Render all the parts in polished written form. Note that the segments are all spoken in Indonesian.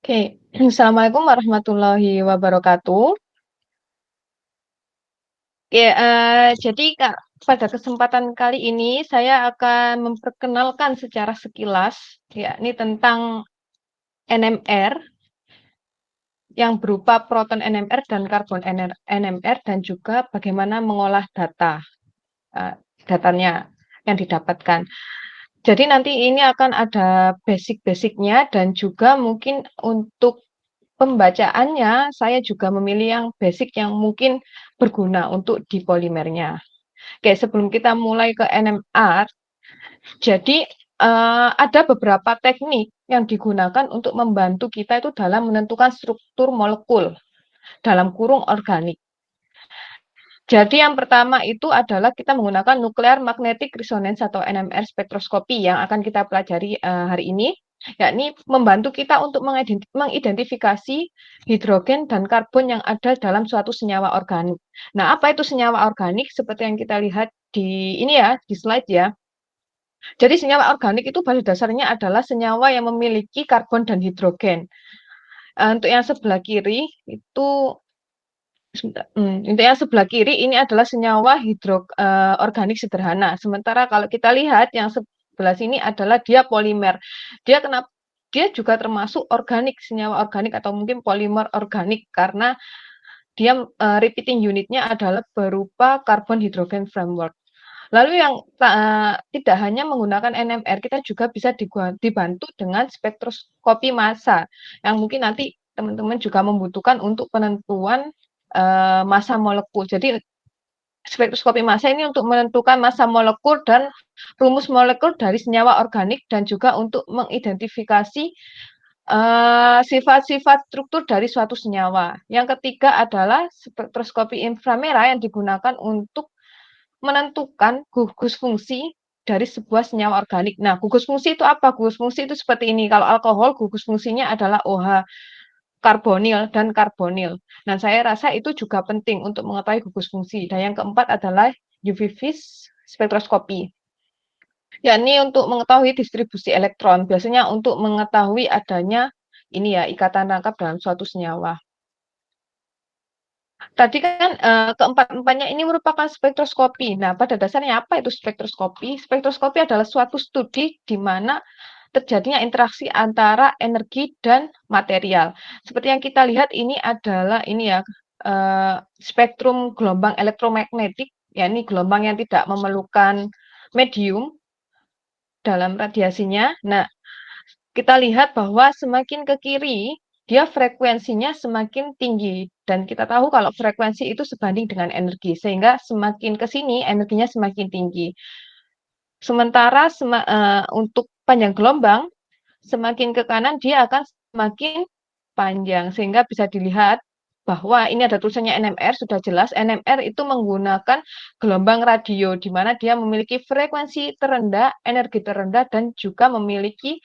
Oke, Assalamualaikum warahmatullahi wabarakatuh. Oke, jadi Kak, pada kesempatan kali ini saya akan memperkenalkan secara sekilas, yakni tentang NMR yang berupa proton NMR dan karbon NMR dan juga bagaimana mengolah eee, datanya yang didapatkan. Jadi nanti ini akan ada basic-basic-nya dan juga mungkin untuk pembacaannya, saya juga memilih yang basic yang mungkin berguna untuk di polimernya. Oke, sebelum kita mulai ke NMR, jadi ada beberapa teknik yang digunakan untuk membantu kita itu dalam menentukan struktur molekul dalam kurung organik. Jadi yang pertama itu adalah kita menggunakan nuclear magnetic resonance atau NMR spektroskopi yang akan kita pelajari hari ini, yakni membantu kita untuk mengidentifikasi hidrogen dan karbon yang ada dalam suatu senyawa organik. Nah, apa itu senyawa organik? Seperti yang kita lihat di ini ya, di slide ya. Jadi senyawa organik itu pada dasarnya adalah senyawa yang memiliki karbon dan hidrogen. Untuk yang sebelah kiri itu untuk yang sebelah kiri ini adalah senyawa organik sederhana. Sementara kalau kita lihat yang sebelah sini adalah dia polimer. Dia juga termasuk organik, senyawa organik atau mungkin polimer organik karena dia repeating unitnya adalah berupa carbon hydrogen framework. Lalu yang tidak hanya menggunakan NMR, kita juga bisa dibantu dengan spektroskopi massa yang mungkin nanti teman-teman juga membutuhkan untuk penentuan massa molekul. Jadi spektroskopi massa ini untuk menentukan massa molekul dan rumus molekul dari senyawa organik dan juga untuk mengidentifikasi sifat-sifat struktur dari suatu senyawa. Yang ketiga adalah spektroskopi inframerah yang digunakan untuk menentukan gugus fungsi dari sebuah senyawa organik. Nah, gugus fungsi itu apa? Gugus fungsi itu seperti ini. Kalau alkohol, gugus fungsinya adalah OH, karbonil, dan karbonil. Dan saya rasa itu juga penting untuk mengetahui gugus fungsi. Dan yang keempat adalah UV-Vis spektroskopi, yakni untuk mengetahui distribusi elektron. Biasanya untuk mengetahui adanya ini ya ikatan tangkap dalam suatu senyawa. Tadi kan keempat-empatnya ini merupakan spektroskopi. Nah, pada dasarnya apa itu spektroskopi? Spektroskopi adalah suatu studi di mana terjadinya interaksi antara energi dan material. Seperti yang kita lihat ini adalah ini ya spektrum gelombang elektromagnetik, yakni gelombang yang tidak memerlukan medium dalam radiasinya. Nah, kita lihat bahwa semakin ke kiri, dia frekuensinya semakin tinggi. Dan kita tahu kalau frekuensi itu sebanding dengan energi, sehingga semakin ke sini energinya semakin tinggi. Sementara untuk panjang gelombang, semakin ke kanan dia akan semakin panjang, sehingga bisa dilihat bahwa ini ada tulisannya NMR, sudah jelas NMR itu menggunakan gelombang radio, di mana dia memiliki frekuensi terendah, energi terendah, dan juga memiliki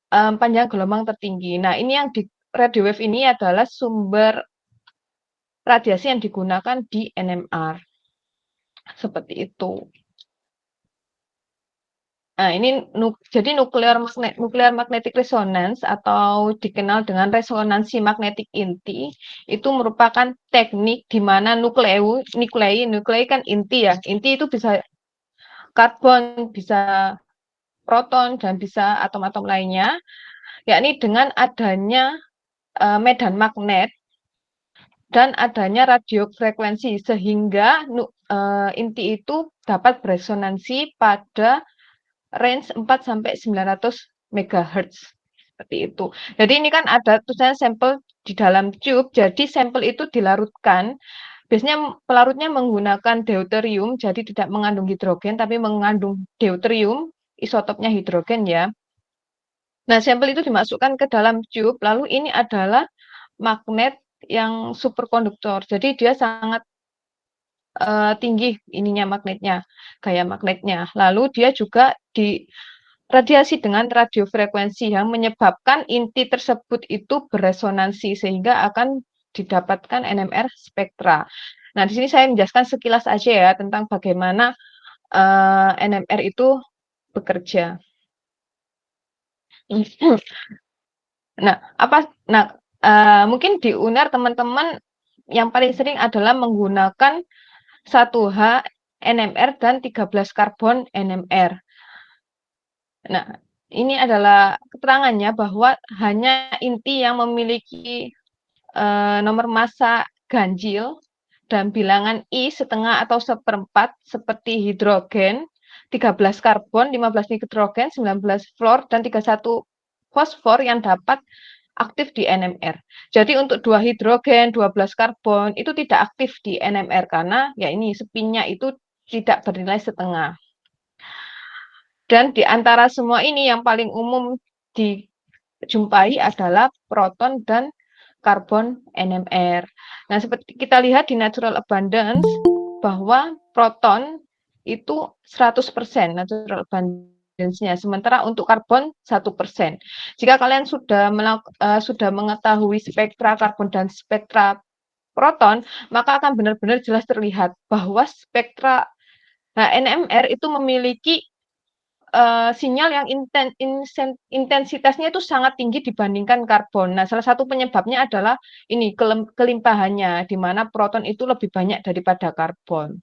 panjang gelombang tertinggi. Nah, ini yang di radio wave ini adalah sumber radiasi yang digunakan di NMR. Seperti itu. Nah, ini jadi nuklear magnetic resonance atau dikenal dengan resonansi magnetik inti itu merupakan teknik di mana nuklei kan inti ya. Inti itu bisa karbon, bisa proton dan bisa atom-atom lainnya, yakni dengan adanya medan magnet dan adanya radiofrekuensi sehingga inti itu dapat beresonansi pada range 4 sampai 900 MHz seperti itu. Jadi ini kan ada tulisannya sampel di dalam tube. Jadi sampel itu dilarutkan. Biasanya pelarutnya menggunakan deuterium, jadi tidak mengandung hidrogen tapi mengandung deuterium, isotopnya hidrogen ya. Nah, sampel itu dimasukkan ke dalam tube, lalu ini adalah magnet yang superkonduktor. Jadi dia sangat tinggi ininya magnetnya, gaya magnetnya. Lalu dia juga diradiasi dengan radiofrekuensi yang menyebabkan inti tersebut itu beresonansi sehingga akan didapatkan NMR spektra. Nah, di sini saya menjelaskan sekilas aja ya tentang bagaimana NMR itu bekerja. Mungkin di UNER teman-teman yang paling sering adalah menggunakan 1H NMR dan 13 karbon NMR. Nah, ini adalah keterangannya bahwa hanya inti yang memiliki nomor massa ganjil dan bilangan I setengah atau seperempat seperti hidrogen, 13 karbon, 15 nitrogen, 19 fluor, dan 31 fosfor yang dapat aktif di NMR. Jadi untuk 2 hidrogen, 12 karbon itu tidak aktif di NMR karena ya ini spinnya itu tidak bernilai setengah. Dan di antara semua ini yang paling umum dijumpai adalah proton dan karbon NMR. Nah, seperti kita lihat di natural abundance bahwa proton itu 100% natural abundance-nya, sementara untuk karbon 1%. Jika kalian sudah mengetahui spektra karbon dan spektra proton, maka akan benar-benar jelas terlihat bahwa spektra NMR itu memiliki sinyal yang intensitasnya itu sangat tinggi dibandingkan karbon. Nah, salah satu penyebabnya adalah ini kelimpahannya, di mana proton itu lebih banyak daripada karbon.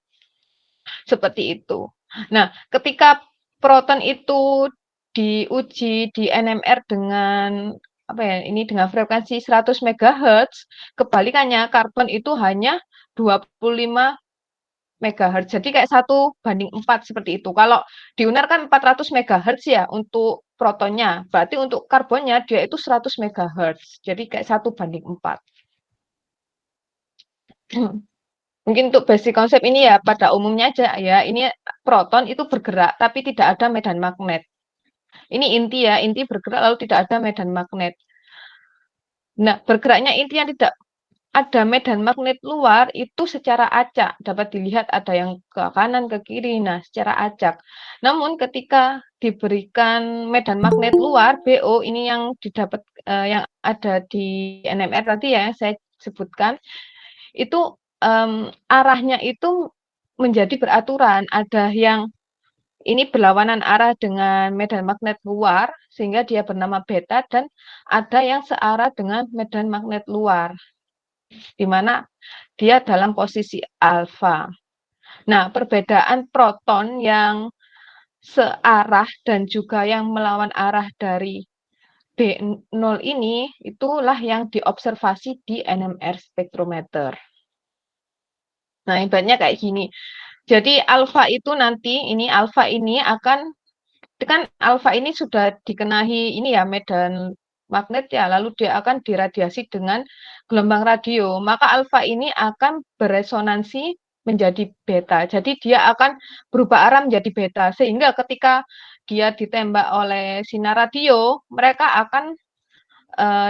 Seperti itu. Nah, ketika proton itu diuji di NMR dengan dengan frekuensi 100 MHz, kebalikannya karbon itu hanya 25 MHz. Jadi kayak 1:4 seperti itu. Kalau di UNER kan 400 MHz ya untuk protonnya. Berarti untuk karbonnya dia itu 100 MHz. Jadi kayak 1:4. Mungkin untuk basic konsep ini ya pada umumnya aja ya. Ini proton itu bergerak tapi tidak ada medan magnet. Ini inti ya, inti bergerak lalu tidak ada medan magnet. Nah, bergeraknya inti yang tidak ada medan magnet luar itu secara acak, dapat dilihat ada yang ke kanan, ke kiri, nah secara acak. Namun ketika diberikan medan magnet luar, BO ini yang didapat yang ada di NMR tadi ya, saya sebutkan, itu arahnya itu menjadi beraturan, ada yang ini berlawanan arah dengan medan magnet luar, sehingga dia bernama beta, dan ada yang searah dengan medan magnet luar, di mana dia dalam posisi alfa. Nah, perbedaan proton yang searah dan juga yang melawan arah dari B0 ini, itulah yang diobservasi di NMR spektrometer. Nah, ibaratnya kayak gini. Jadi alfa itu nanti, alfa ini akan, kan alfa ini sudah dikenai ini ya medan magnet ya, lalu dia akan diradiasi dengan gelombang radio. Maka alfa ini akan beresonansi menjadi beta. Jadi dia akan berubah arah menjadi beta. Sehingga ketika dia ditembak oleh sinar radio, mereka akan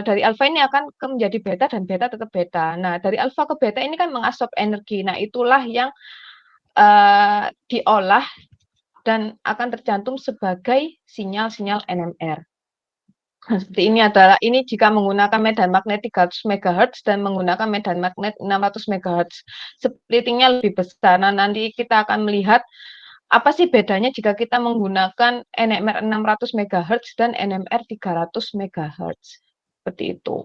dari alfa ini akan menjadi beta dan beta tetap beta. Nah, dari alfa ke beta ini kan mengabsorb energi. Nah, itulah yang diolah dan akan tercantum sebagai sinyal-sinyal NMR. Nah, seperti ini jika menggunakan medan magnet 300 MHz dan menggunakan medan magnet 600 MHz. Splittingnya lebih besar. Nah, nanti kita akan melihat apa sih bedanya jika kita menggunakan NMR 600 MHz dan NMR 300 MHz. Seperti itu.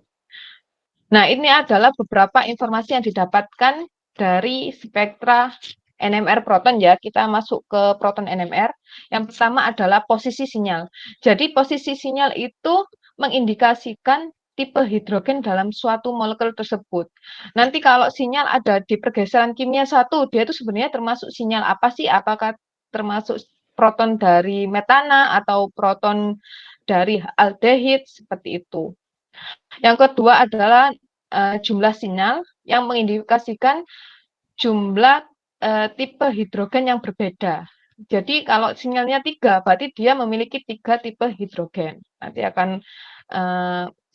Nah, ini adalah beberapa informasi yang didapatkan dari spektra NMR proton ya. Kita masuk ke proton NMR. Yang pertama adalah posisi sinyal. Jadi posisi sinyal itu mengindikasikan tipe hidrogen dalam suatu molekul tersebut. Nanti kalau sinyal ada di pergeseran kimia satu, dia itu sebenarnya termasuk sinyal apa sih? Apakah termasuk proton dari metana atau proton dari aldehid seperti itu. Yang kedua adalah jumlah sinyal yang mengindikasikan jumlah tipe hidrogen yang berbeda. Jadi kalau sinyalnya 3, berarti dia memiliki 3 tipe hidrogen. Nanti akan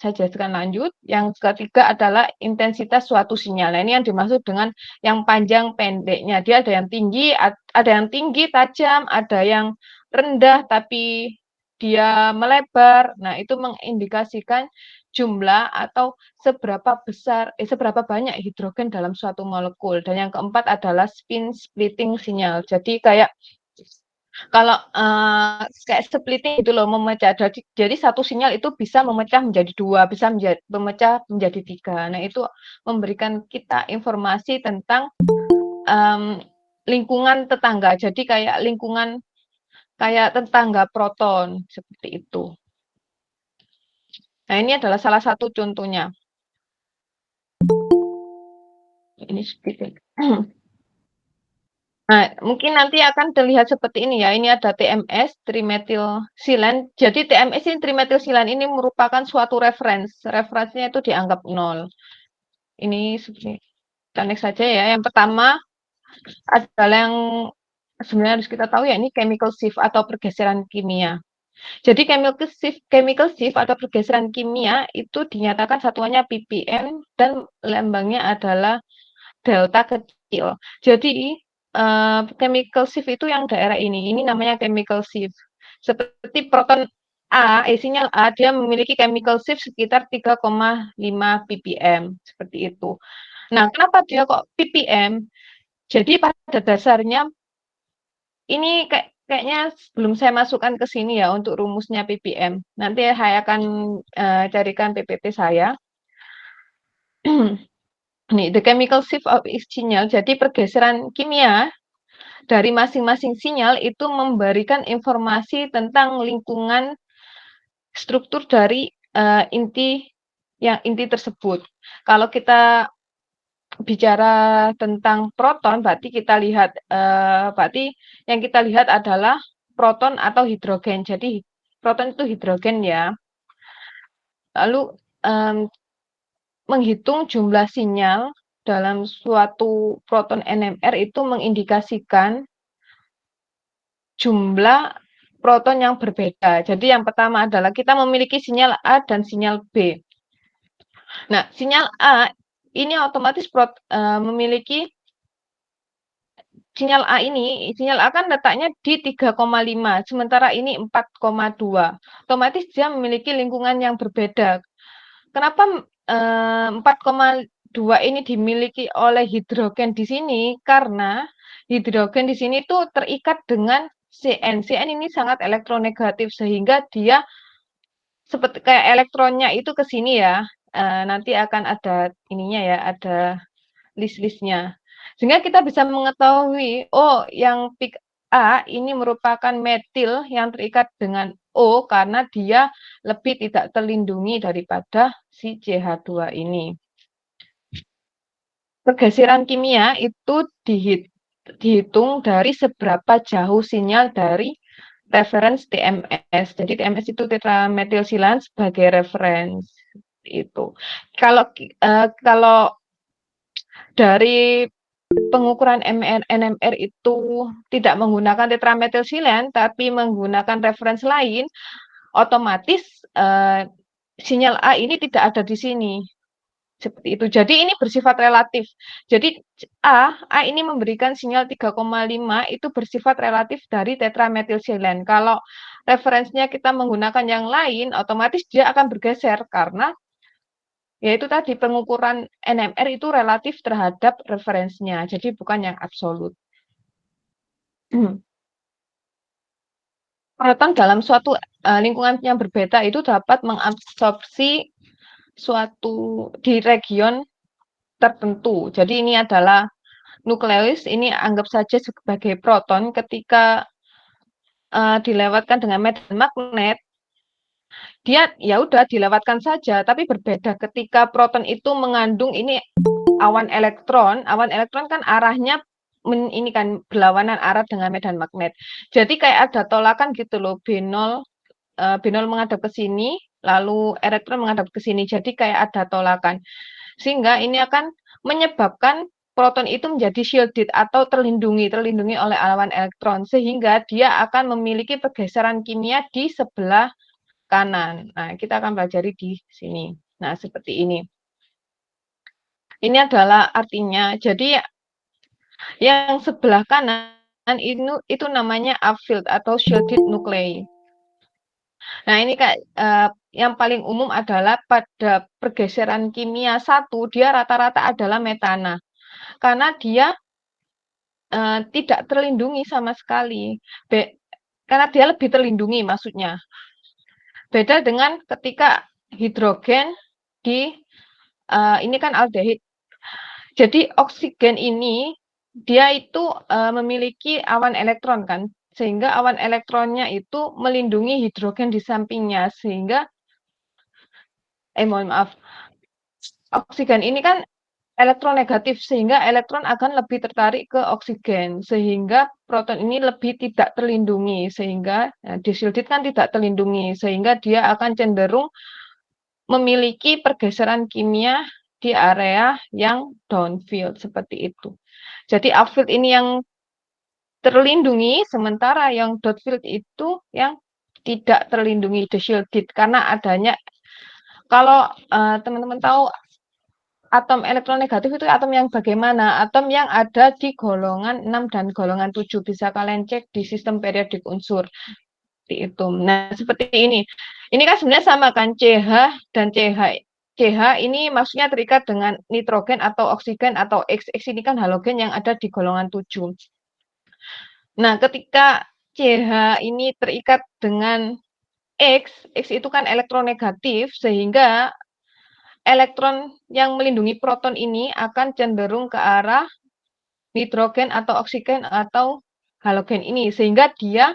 saya jelaskan lanjut. Yang ketiga adalah intensitas suatu sinyal. Nah, ini yang dimaksud dengan yang panjang pendeknya. Dia ada yang tinggi tajam, ada yang rendah tapi dia melebar. Nah, itu mengindikasikan jumlah atau seberapa banyak hidrogen dalam suatu molekul. Dan yang keempat adalah spin splitting sinyal. Jadi kayak Kalau, kayak splitting gitu loh, memecah. Jadi satu sinyal itu bisa memecah menjadi 2, bisa memecah menjadi 3. Nah, itu memberikan kita informasi tentang, mmm, lingkungan tetangga. Jadi kayak lingkungan kayak tetangga proton, seperti itu. Nah, ini adalah salah satu contohnya. Ini splitting. Nah, mungkin nanti akan terlihat seperti ini ya. Ini ada TMS, trimethyl-silan. Jadi TMS ini trimethyl-silan ini merupakan suatu reference. Referensinya itu dianggap 0. Ini seperti kita next saja ya. Yang pertama adalah yang sebenarnya harus kita tahu ya, ini chemical shift atau pergeseran kimia. Jadi chemical shift atau pergeseran kimia itu dinyatakan satuannya ppm dan lambangnya adalah delta kecil. Jadi chemical shift itu yang daerah ini. Ini namanya chemical shift. Seperti proton A, sinyal A, dia memiliki chemical shift sekitar 3,5 ppm. Seperti itu. Nah, kenapa dia kok ppm? Jadi pada dasarnya ini kayaknya belum saya masukkan ke sini ya untuk rumusnya ppm. Nanti saya akan carikan PPT saya. Nih, the chemical shift of each sinyal. Jadi pergeseran kimia dari masing-masing sinyal itu memberikan informasi tentang lingkungan struktur dari inti tersebut. Kalau kita bicara tentang proton, berarti kita lihat berarti yang kita lihat adalah proton atau hidrogen. Jadi proton itu hidrogen ya. Lalu um, menghitung jumlah sinyal dalam suatu proton NMR itu mengindikasikan jumlah proton yang berbeda. Jadi yang pertama adalah kita memiliki sinyal A dan sinyal B. Nah, sinyal A ini otomatis memiliki sinyal A kan letaknya di 3,5, sementara ini 4,2. Otomatis dia memiliki lingkungan yang berbeda. Kenapa 4,2 ini dimiliki oleh hidrogen di sini? Karena hidrogen di sini tuh terikat dengan Cn. Cn ini sangat elektronegatif sehingga dia seperti kayak elektronnya itu ke sini ya. Nanti akan ada ininya ya, ada list-listnya. Sehingga kita bisa mengetahui, oh yang pik A ini merupakan metil yang terikat dengan O karena dia lebih tidak terlindungi daripada si CH2 ini. Pergeseran kimia itu dihitung dari seberapa jauh sinyal dari reference TMS. Jadi TMS itu tetramethyl sebagai reference itu. Kalau dari pengukuran NMR itu tidak menggunakan tetramethyl tapi menggunakan reference lain, otomatis sinyal A ini tidak ada di sini. Seperti itu. Jadi ini bersifat relatif. Jadi A ini memberikan sinyal 3,5 itu bersifat relatif dari tetramethyl. Kalau referensinya kita menggunakan yang lain, otomatis dia akan bergeser karena yaitu tadi pengukuran NMR itu relatif terhadap referensinya. Jadi bukan yang absolut. Proton dalam suatu lingkungan yang berbeda itu dapat mengabsorpsi suatu di region tertentu. Jadi ini adalah nukleus, ini anggap saja sebagai proton ketika dilewatkan dengan medan magnet, dia ya udah dilewatkan saja, tapi berbeda ketika proton itu mengandung ini awan elektron kan arahnya ini kan berlawanan arah dengan medan magnet. Jadi kayak ada tolakan gitu loh, B0 menghadap ke sini, lalu elektron menghadap ke sini. Jadi kayak ada tolakan. Sehingga ini akan menyebabkan proton itu menjadi shielded atau terlindungi oleh awan elektron sehingga dia akan memiliki pergeseran kimia di sebelah kanan. Nah, kita akan pelajari di sini. Nah, seperti ini. Ini adalah artinya. Jadi yang sebelah kanan itu namanya upfilled atau shielded nuclei. Nah, ini yang paling umum adalah pada pergeseran kimia 1, dia rata-rata adalah metana. Karena dia tidak terlindungi sama sekali. karena dia lebih terlindungi maksudnya. Beda dengan ketika hidrogen di ini kan aldehid. Jadi oksigen ini dia itu memiliki awan elektron kan, sehingga awan elektronnya itu melindungi hidrogen di sampingnya sehingga mohon maaf, oksigen ini kan elektronegatif sehingga elektron akan lebih tertarik ke oksigen sehingga proton ini lebih tidak terlindungi sehingga dishielded kan tidak terlindungi sehingga dia akan cenderung memiliki pergeseran kimia di area yang downfield seperti itu. Jadi upfield ini yang terlindungi sementara yang downfield itu yang tidak terlindungi dishielded karena adanya kalau teman-teman tahu atom elektronegatif itu atom yang bagaimana? Atom yang ada di golongan 6 dan golongan 7. Bisa kalian cek di sistem periodik unsur. Itu. Nah, seperti ini. Ini kan sebenarnya sama kan, CH dan CH. CH ini maksudnya terikat dengan nitrogen atau oksigen atau X. X ini kan halogen yang ada di golongan 7. Nah, ketika CH ini terikat dengan X, X itu kan elektronegatif sehingga elektron yang melindungi proton ini akan cenderung ke arah nitrogen atau oksigen atau halogen ini sehingga dia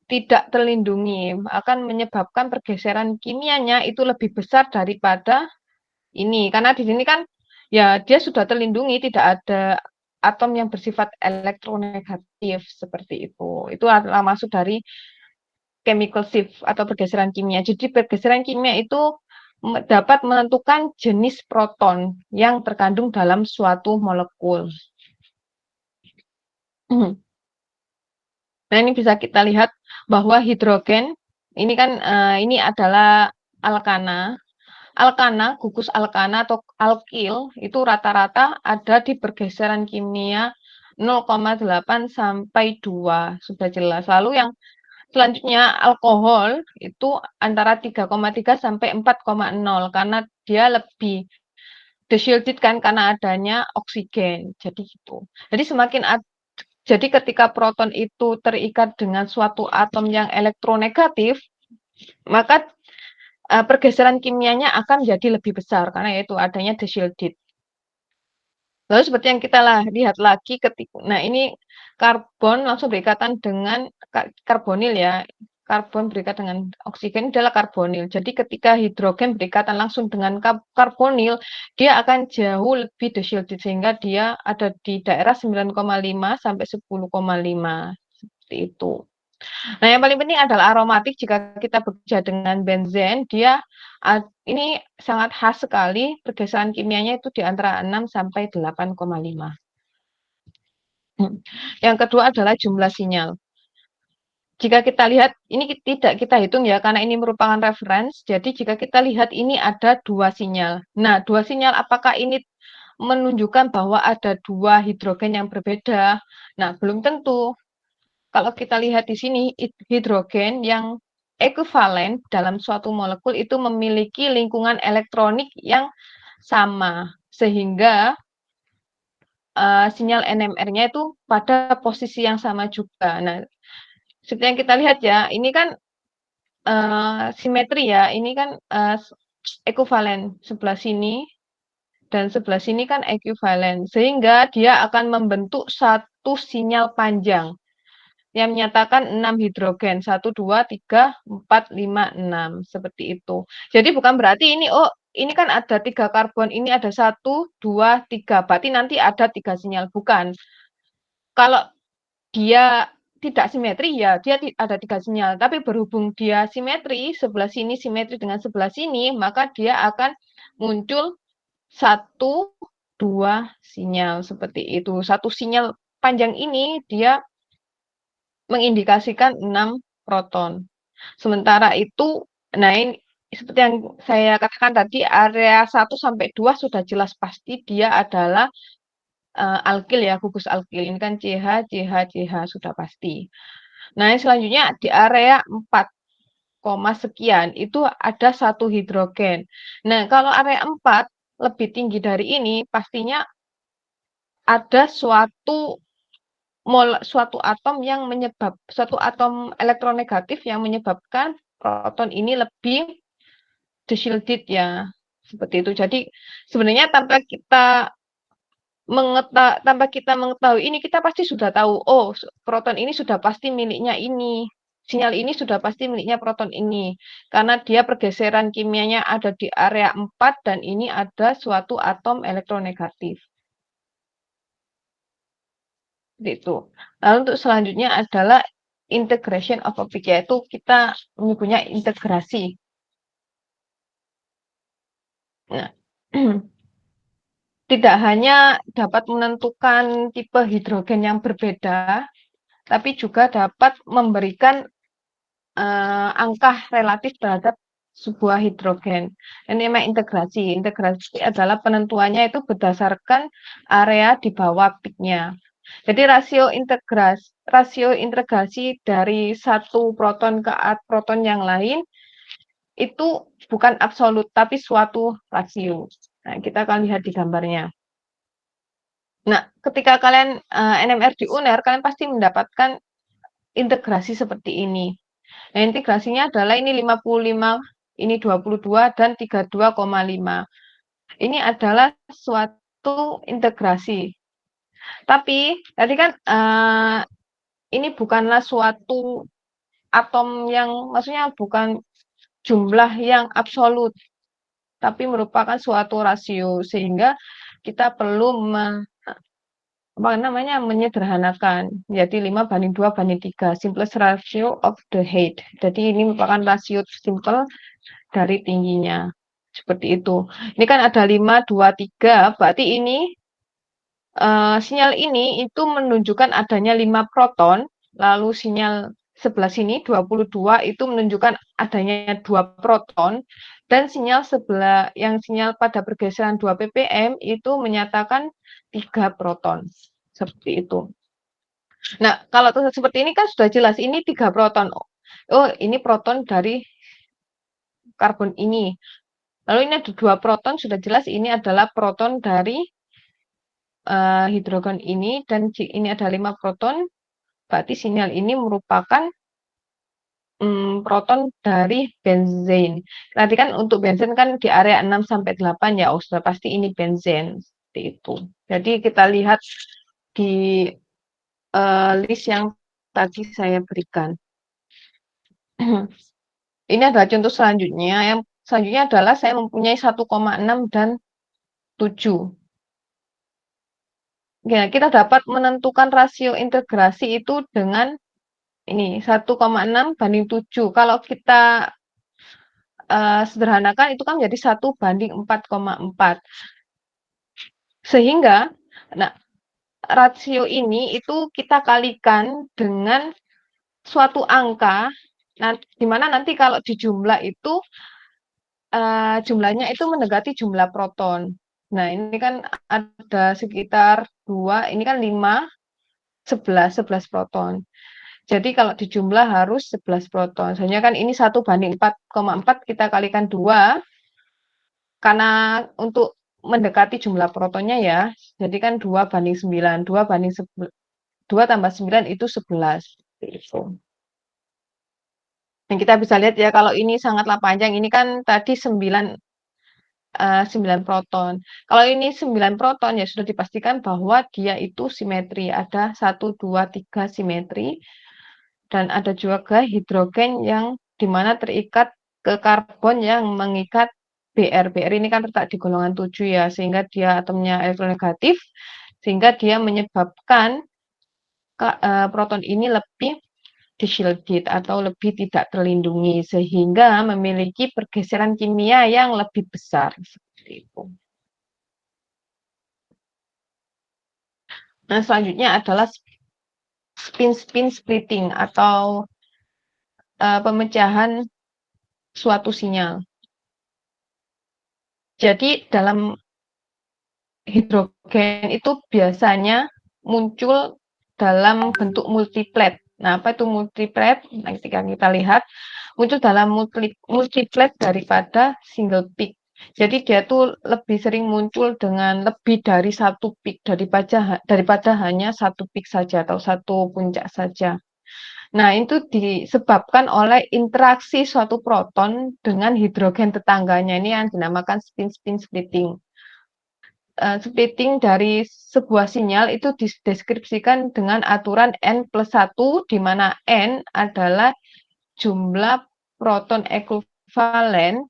tidak terlindungi akan menyebabkan pergeseran kimianya itu lebih besar daripada ini karena di sini kan ya dia sudah terlindungi tidak ada atom yang bersifat elektronegatif seperti itu adalah masuk dari chemical shift atau pergeseran kimia. Jadi pergeseran kimia itu dapat menentukan jenis proton yang terkandung dalam suatu molekul. Nah, ini bisa kita lihat bahwa hidrogen ini kan ini adalah alkana. Alkana, gugus alkana atau alkil itu rata-rata ada di pergeseran kimia 0,8 sampai 2, sudah jelas. Lalu yang selanjutnya alkohol itu antara 3,3 sampai 4,0 karena dia lebih dishielded kan karena adanya oksigen. Jadi gitu. Jadi jadi ketika proton itu terikat dengan suatu atom yang elektronegatif, maka pergeseran kimianya akan menjadi lebih besar karena itu adanya dishielded. Lalu seperti yang kita lihat lagi ketika, nah ini karbon langsung berikatan dengan karbonil ya, karbon berikat dengan oksigen adalah karbonil. Jadi ketika hidrogen berikatan langsung dengan karbonil, dia akan jauh lebih dishielded sehingga dia ada di daerah 9,5 sampai 10,5 seperti itu. Nah, yang paling penting adalah aromatik. Jika kita bekerja dengan benzen, dia ini sangat khas sekali. Pergeseran kimianya itu di antara 6 sampai 8,5. Yang kedua adalah jumlah sinyal. Jika kita lihat, ini tidak kita hitung ya, karena ini merupakan reference. Jadi jika kita lihat ini ada 2 sinyal. Nah, 2 sinyal apakah ini menunjukkan bahwa ada 2 hidrogen yang berbeda? Nah, belum tentu. Kalau kita lihat di sini, hidrogen yang ekuivalen dalam suatu molekul itu memiliki lingkungan elektronik yang sama, sehingga sinyal NMR-nya itu pada posisi yang sama juga. Nah, seperti yang kita lihat ya, ini kan simetri ya, ini kan ekuivalen sebelah sini dan sebelah sini kan ekuivalen, sehingga dia akan membentuk satu sinyal panjang yang menyatakan 6 hidrogen, 1, 2, 3, 4, 5, 6, seperti itu. Jadi bukan berarti ini, oh ini kan ada 3 karbon, ini ada 1, 2, 3, berarti nanti ada 3 sinyal, bukan. Kalau dia tidak simetri, ya dia ada 3 sinyal, tapi berhubung dia simetri, sebelah sini simetri dengan sebelah sini, maka dia akan muncul 1, 2 sinyal, seperti itu. Satu sinyal panjang ini dia mengindikasikan 6 proton. Sementara itu, nah ini seperti yang saya katakan tadi, area 1 sampai 2 sudah jelas pasti dia adalah alkil ya, gugus alkil. Ini kan CH, CH, CH sudah pasti. Nah, yang selanjutnya di area 4, sekian itu ada 1 hidrogen. Nah, kalau area 4 lebih tinggi dari ini, pastinya ada suatu suatu atom elektronegatif yang menyebabkan proton ini lebih shielded ya, seperti itu. Jadi sebenarnya tanpa kita mengetahui ini, kita pasti sudah tahu, oh proton ini sudah pasti miliknya ini. Sinyal ini sudah pasti miliknya proton ini. Karena dia pergeseran kimianya ada di area 4 dan ini ada suatu atom elektronegatif. Itu. Lalu untuk selanjutnya adalah integration of object, yaitu kita menyebutnya integrasi. Nah, tidak hanya dapat menentukan tipe hidrogen yang berbeda, tapi juga dapat memberikan angka relatif terhadap sebuah hidrogen. Ini memang integrasi. Integrasi adalah penentuannya itu berdasarkan area di bawah peaknya. Jadi rasio integrasi dari satu proton ke proton yang lain itu bukan absolut, tapi suatu rasio. Nah, kita akan lihat di gambarnya. Nah, ketika kalian NMR di UNER, kalian pasti mendapatkan integrasi seperti ini. Nah, integrasinya adalah ini 55, ini 22, dan 32,5. Ini adalah suatu integrasi. Tapi, tadi kan ini bukanlah suatu atom yang, maksudnya bukan jumlah yang absolut, tapi merupakan suatu rasio. Sehingga kita perlu menyederhanakan jadi 5:2:3, simplest ratio of the height. Jadi ini merupakan rasio simple dari tingginya, seperti itu. Ini kan ada 5, 2, 3, berarti ini sinyal ini itu menunjukkan adanya 5 proton, lalu sinyal sebelah sini 22 itu menunjukkan adanya 2 proton, dan sinyal pada pergeseran 2 ppm itu menyatakan 3 proton. Seperti itu. Nah, kalau seperti ini kan sudah jelas ini 3 proton. Oh, ini proton dari karbon ini. Lalu ini ada 2 proton, sudah jelas ini adalah proton dari hidrogen ini, dan ini ada 5 proton, berarti sinyal ini merupakan proton dari benzen. Nanti kan untuk benzen kan di area 6-8 ya, oh, sudah pasti ini benzen. Seperti itu. Jadi kita lihat di list yang tadi saya berikan. Ini adalah contoh selanjutnya. Yang selanjutnya adalah saya mempunyai 1,6 dan 7. Ya, kita dapat menentukan rasio integrasi itu dengan ini 1,6:7. Kalau kita sederhanakan itu kan menjadi 1:4,4. Sehingga nah, rasio ini itu kita kalikan dengan suatu angka, di mana nanti kalau dijumlah itu jumlahnya itu mendekati jumlah proton. Nah, ini kan ada sekitar 2, ini kan 5, 11 proton. Jadi kalau dijumlah harus 11 proton. Soalnya kan ini 1:4,4 kita kalikan 2, karena untuk mendekati jumlah protonnya ya. Jadi kan 2:9. 2 tambah 9 itu 11. Itu. Dan kita bisa lihat ya, kalau ini sangatlah panjang. Ini kan tadi 9 proton. Kalau ini 9 proton ya sudah dipastikan bahwa dia itu simetri. Ada 1, 2, 3 simetri. Dan ada juga hidrogen yang dimana terikat ke karbon yang mengikat Br. Br ini kan terletak di golongan 7 ya, sehingga dia atomnya elektronegatif, sehingga dia menyebabkan proton ini lebih shielded atau lebih tidak terlindungi, sehingga memiliki pergeseran kimia yang lebih besar. Seperti itu. Nah, selanjutnya adalah spin-spin splitting atau pemecahan suatu sinyal. Jadi dalam hidrogen itu biasanya muncul dalam bentuk multiplet. Nah, apa itu multiplet? Nah, ketika kita lihat muncul dalam multiplet daripada single peak. Jadi dia tuh lebih sering muncul dengan lebih dari satu peak daripada hanya satu peak saja atau satu puncak saja. Nah, itu disebabkan oleh interaksi suatu proton dengan hidrogen tetangganya. Ini yang dinamakan spin-spin splitting. Splitting dari sebuah sinyal itu dideskripsikan dengan aturan N+1, di mana N adalah jumlah proton ekuvalen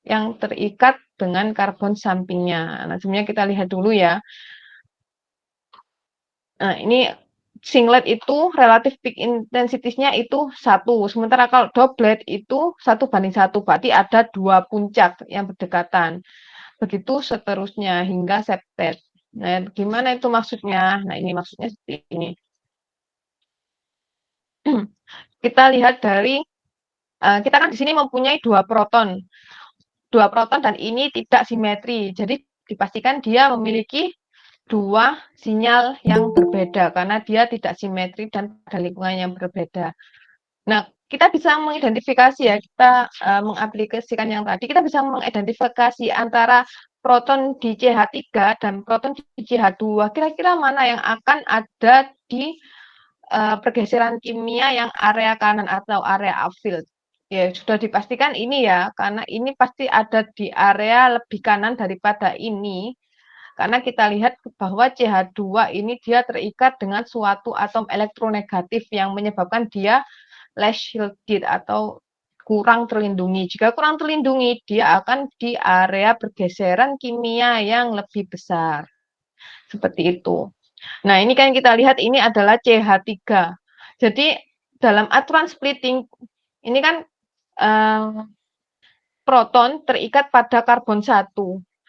yang terikat dengan karbon sampingnya. Nah, sebenarnya kita lihat dulu ya. Nah, ini singlet itu relatif peak intensity-nya itu 1. Sementara kalau doublet itu 1:1. Berarti ada 2 puncak yang berdekatan. Begitu seterusnya hingga septet. Nah, gimana itu maksudnya? Nah, ini maksudnya seperti ini. Kita lihat dari kita kan di sini mempunyai 2 proton. 2 proton dan ini tidak simetri. Jadi dipastikan dia memiliki 2 sinyal yang berbeda karena dia tidak simetri dan pada lingkungan yang berbeda. Nah, kita bisa mengidentifikasi ya, kita mengaplikasikan yang tadi, kita bisa mengidentifikasi antara proton di CH3 dan proton di CH2. Kira-kira mana yang akan ada di pergeseran kimia yang area kanan atau area upfield. Ya, sudah dipastikan ini ya, karena ini pasti ada di area lebih kanan daripada ini. Karena kita lihat bahwa CH2 ini dia terikat dengan suatu atom elektronegatif yang menyebabkan dia less shielded atau kurang terlindungi. Jika kurang terlindungi, dia akan di area pergeseran kimia yang lebih besar. Seperti itu. Nah, ini kan kita lihat ini adalah CH3. Jadi dalam aturan splitting ini kan proton terikat pada karbon 1.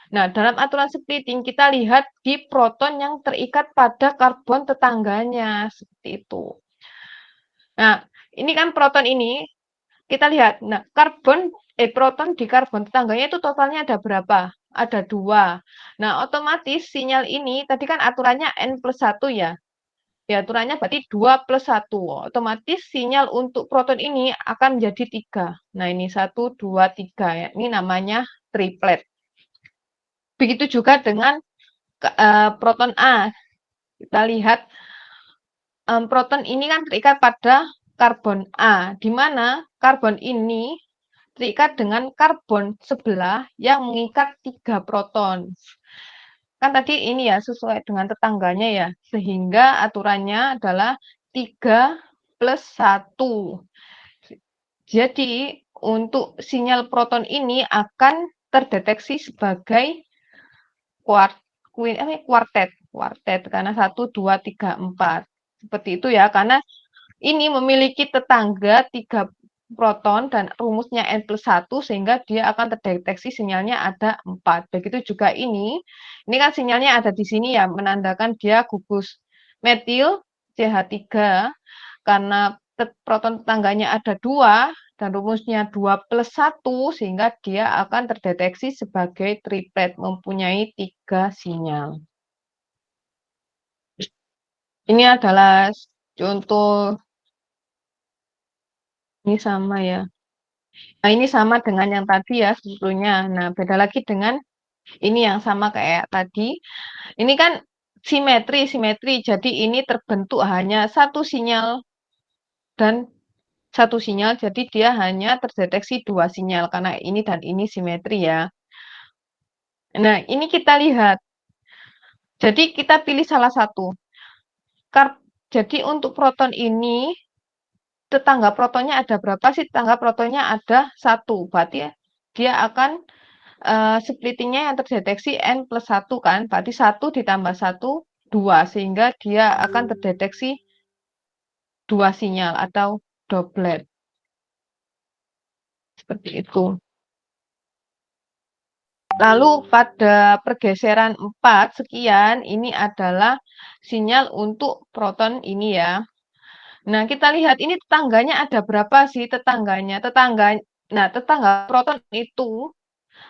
Nah, dalam aturan splitting kita lihat di proton yang terikat pada karbon tetangganya seperti itu. Nah, ini kan proton ini kita lihat. Nah, proton di karbon tetangganya itu totalnya ada berapa? Ada 2. Nah, otomatis sinyal ini tadi kan aturannya N+1 ya. Ya, aturannya berarti 2+1. Otomatis sinyal untuk proton ini akan menjadi 3. Nah, ini 1, 2, 3. Ya. Ini namanya triplet. Begitu juga dengan proton A. Kita lihat proton ini kan terikat pada karbon A, di mana karbon ini terikat dengan karbon sebelah yang mengikat 3 proton. Kan tadi ini ya sesuai dengan tetangganya ya, sehingga aturannya adalah 3+1. Jadi untuk sinyal proton ini akan terdeteksi sebagai kuartet karena 1, 2, 3, 4. Seperti itu ya, karena ini memiliki tetangga 3 proton dan rumusnya N+1 sehingga dia akan terdeteksi sinyalnya ada 4. Begitu juga ini kan sinyalnya ada di sini ya, menandakan dia gugus metil CH3 karena proton tetangganya ada 2 dan rumusnya 2+1 sehingga dia akan terdeteksi sebagai triplet mempunyai 3 sinyal. Ini adalah contoh, ini sama ya. Nah, ini sama dengan yang tadi ya sebetulnya. Nah, beda lagi dengan ini yang sama kayak tadi. Ini kan simetri. Jadi ini terbentuk hanya satu sinyal dan satu sinyal. Jadi dia hanya terdeteksi 2 sinyal karena ini dan ini simetri ya. Nah, ini kita lihat. Jadi kita pilih salah satu. Jadi untuk proton ini tetangga protonnya ada berapa sih? Tetangga protonnya ada 1. Berarti dia akan splitting-nya yang terdeteksi N+1 kan, berarti 1 ditambah 1, 2, sehingga dia akan terdeteksi 2 sinyal atau doublet. Seperti itu. Lalu pada pergeseran 4 sekian, ini adalah sinyal untuk proton ini ya. Nah, kita lihat ini tetangganya ada berapa sih tetangganya? Tetangga proton itu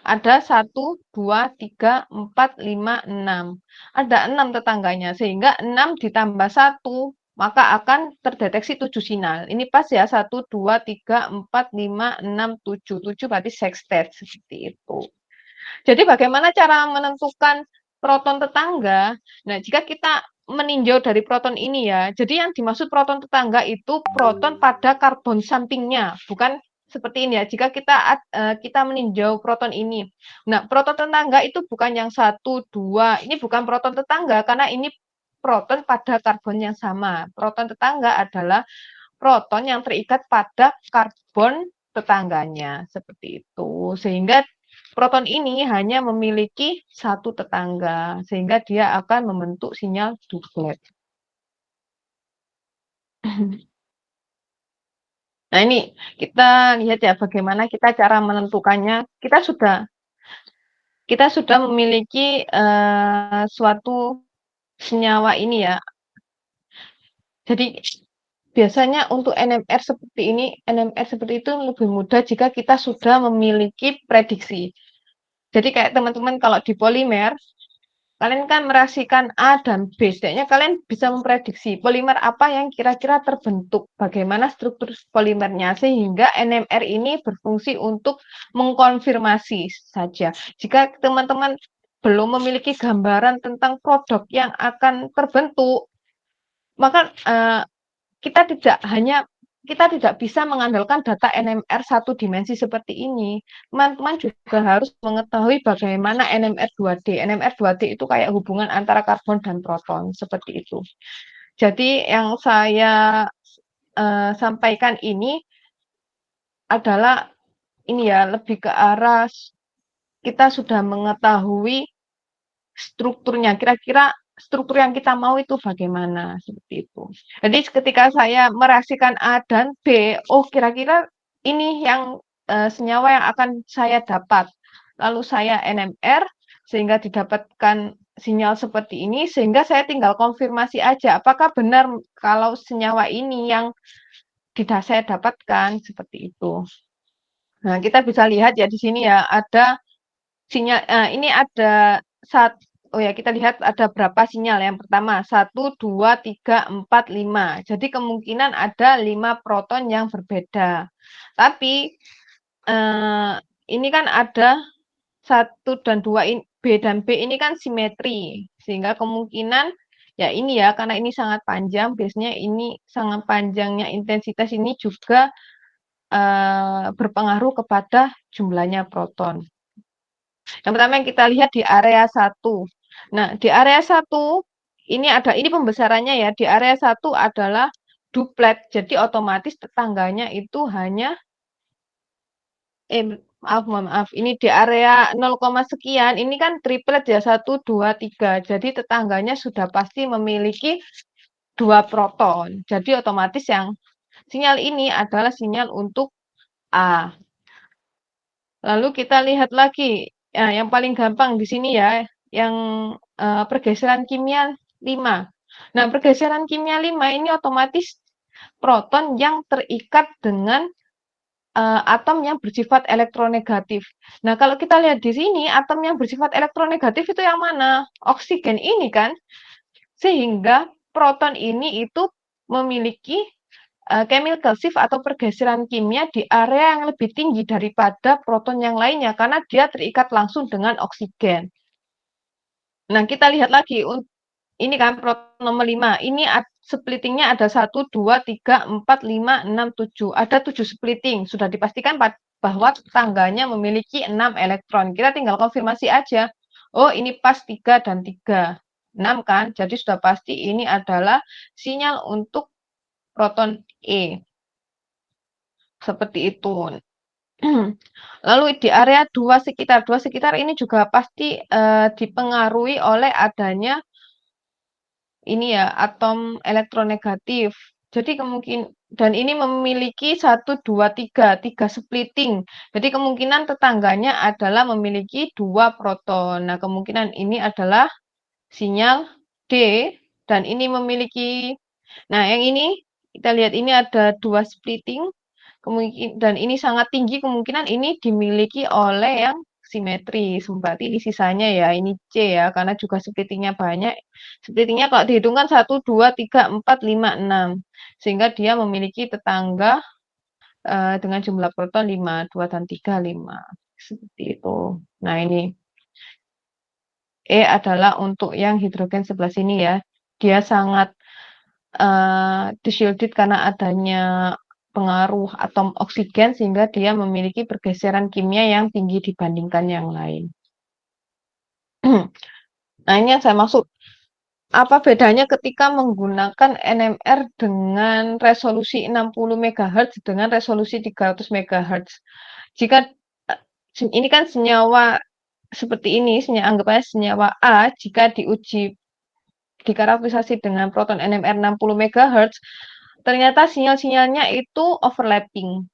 ada 1, 2, 3, 4, 5, 6. Ada 6 tetangganya, sehingga 6 ditambah 1, maka akan terdeteksi 7 sinyal. Ini pas ya, 1, 2, 3, 4, 5, 6, 7. 7 berarti sextet, seperti itu. Jadi bagaimana cara menentukan proton tetangga? Nah, jika kita meninjau dari proton ini ya, jadi yang dimaksud proton tetangga itu proton pada karbon sampingnya, bukan seperti ini ya. Jika kita meninjau proton ini. Nah, proton tetangga itu bukan yang satu, dua. Ini bukan proton tetangga karena ini proton pada karbon yang sama. Proton tetangga adalah proton yang terikat pada karbon tetangganya, seperti itu. Sehingga proton ini hanya memiliki satu tetangga, sehingga dia akan membentuk sinyal duplet. Nah, ini kita lihat ya bagaimana kita cara menentukannya. Kita sudah memiliki suatu senyawa ini ya. Jadi biasanya untuk NMR seperti ini, NMR seperti itu lebih mudah jika kita sudah memiliki prediksi. Jadi kayak teman-teman kalau di polimer, kalian kan merasakan A dan B, setidaknya kalian bisa memprediksi polimer apa yang kira-kira terbentuk, bagaimana struktur polimernya, sehingga NMR ini berfungsi untuk mengkonfirmasi saja. Jika teman-teman belum memiliki gambaran tentang produk yang akan terbentuk, maka kita tidak bisa mengandalkan data NMR satu dimensi seperti ini. Teman-teman juga harus mengetahui bagaimana NMR 2D. NMR 2D itu kayak hubungan antara karbon dan proton, seperti itu. Jadi yang saya sampaikan ini adalah ini ya, lebih ke arah kita sudah mengetahui strukturnya, kira-kira struktur yang kita mau itu bagaimana, seperti itu. Jadi ketika saya mereaksikan A dan B, oh kira-kira ini yang senyawa yang akan saya dapat. Lalu saya NMR sehingga didapatkan sinyal seperti ini, sehingga saya tinggal konfirmasi aja apakah benar kalau senyawa ini yang saya dapatkan, seperti itu. Nah, kita bisa lihat ya di sini ya ada sinyal, ini ada oh ya, kita lihat ada berapa sinyal. Yang pertama, 1, 2, 3, 4, 5. Jadi kemungkinan ada 5 proton yang berbeda. Tapi ini kan ada 1 dan 2, B dan B ini kan simetri. Sehingga kemungkinan ya ini ya, karena ini sangat panjang, biasanya ini sangat panjangnya intensitas ini juga berpengaruh kepada jumlahnya proton. Yang pertama yang kita lihat di area 1. Nah, di area 1 ini pembesarannya ya. Di area 1 adalah duplet. Jadi otomatis tetangganya itu hanya maaf. Ini di area 0, sekian. Ini kan triplet ya, 1, 2, 3. Jadi tetangganya sudah pasti memiliki 2 proton. Jadi otomatis yang sinyal ini adalah sinyal untuk A. Lalu kita lihat lagi, yang paling gampang di sini ya, yang pergeseran kimia 5. Nah, pergeseran kimia 5 ini otomatis proton yang terikat dengan atom yang bersifat elektronegatif. Nah, kalau kita lihat di sini, atom yang bersifat elektronegatif itu yang mana? Oksigen ini kan? Sehingga proton ini itu memiliki chemical shift atau pergeseran kimia di area yang lebih tinggi daripada proton yang lainnya karena dia terikat langsung dengan oksigen. Nah, kita lihat lagi, ini kan proton nomor 5. Ini splittingnya ada 1, 2, 3, 4, 5, 6, 7. Ada 7 splitting. Sudah dipastikan bahwa tetangganya memiliki 6 elektron. Kita tinggal konfirmasi aja. Oh, ini pas 3 dan 3. 6 kan? Jadi sudah pasti ini adalah sinyal untuk proton E. Seperti itu. Lalu di area 2 sekitar ini juga pasti dipengaruhi oleh adanya ini ya, atom elektronegatif. Jadi dan ini memiliki 1, 2, 3 splitting. Jadi kemungkinan tetangganya adalah memiliki 2 proton. Nah, kemungkinan ini adalah sinyal D dan ini memiliki, nah yang ini kita lihat ini ada 2 splitting. Dan ini sangat tinggi kemungkinan ini dimiliki oleh yang simetris. Berarti ini sisanya ya, ini C ya, karena juga splittingnya banyak. Splittingnya kalau dihitungkan 1, 2, 3, 4, 5, 6. Sehingga dia memiliki tetangga dengan jumlah proton 5, 2 dan 3, 5. seperti itu. Nah, ini E adalah untuk yang hidrogen sebelah sini ya. Dia sangat di-shielded karena adanya pengaruh atom oksigen sehingga dia memiliki pergeseran kimia yang tinggi dibandingkan yang lain. Nah, ini yang saya maksud. Apa bedanya ketika menggunakan NMR dengan resolusi 60 MHz dengan resolusi 300 MHz? Jika ini kan senyawa seperti ini, anggap aja senyawa A, jika diuji dikarakterisasi dengan proton NMR 60 MHz, ternyata sinyal-sinyalnya itu overlapping.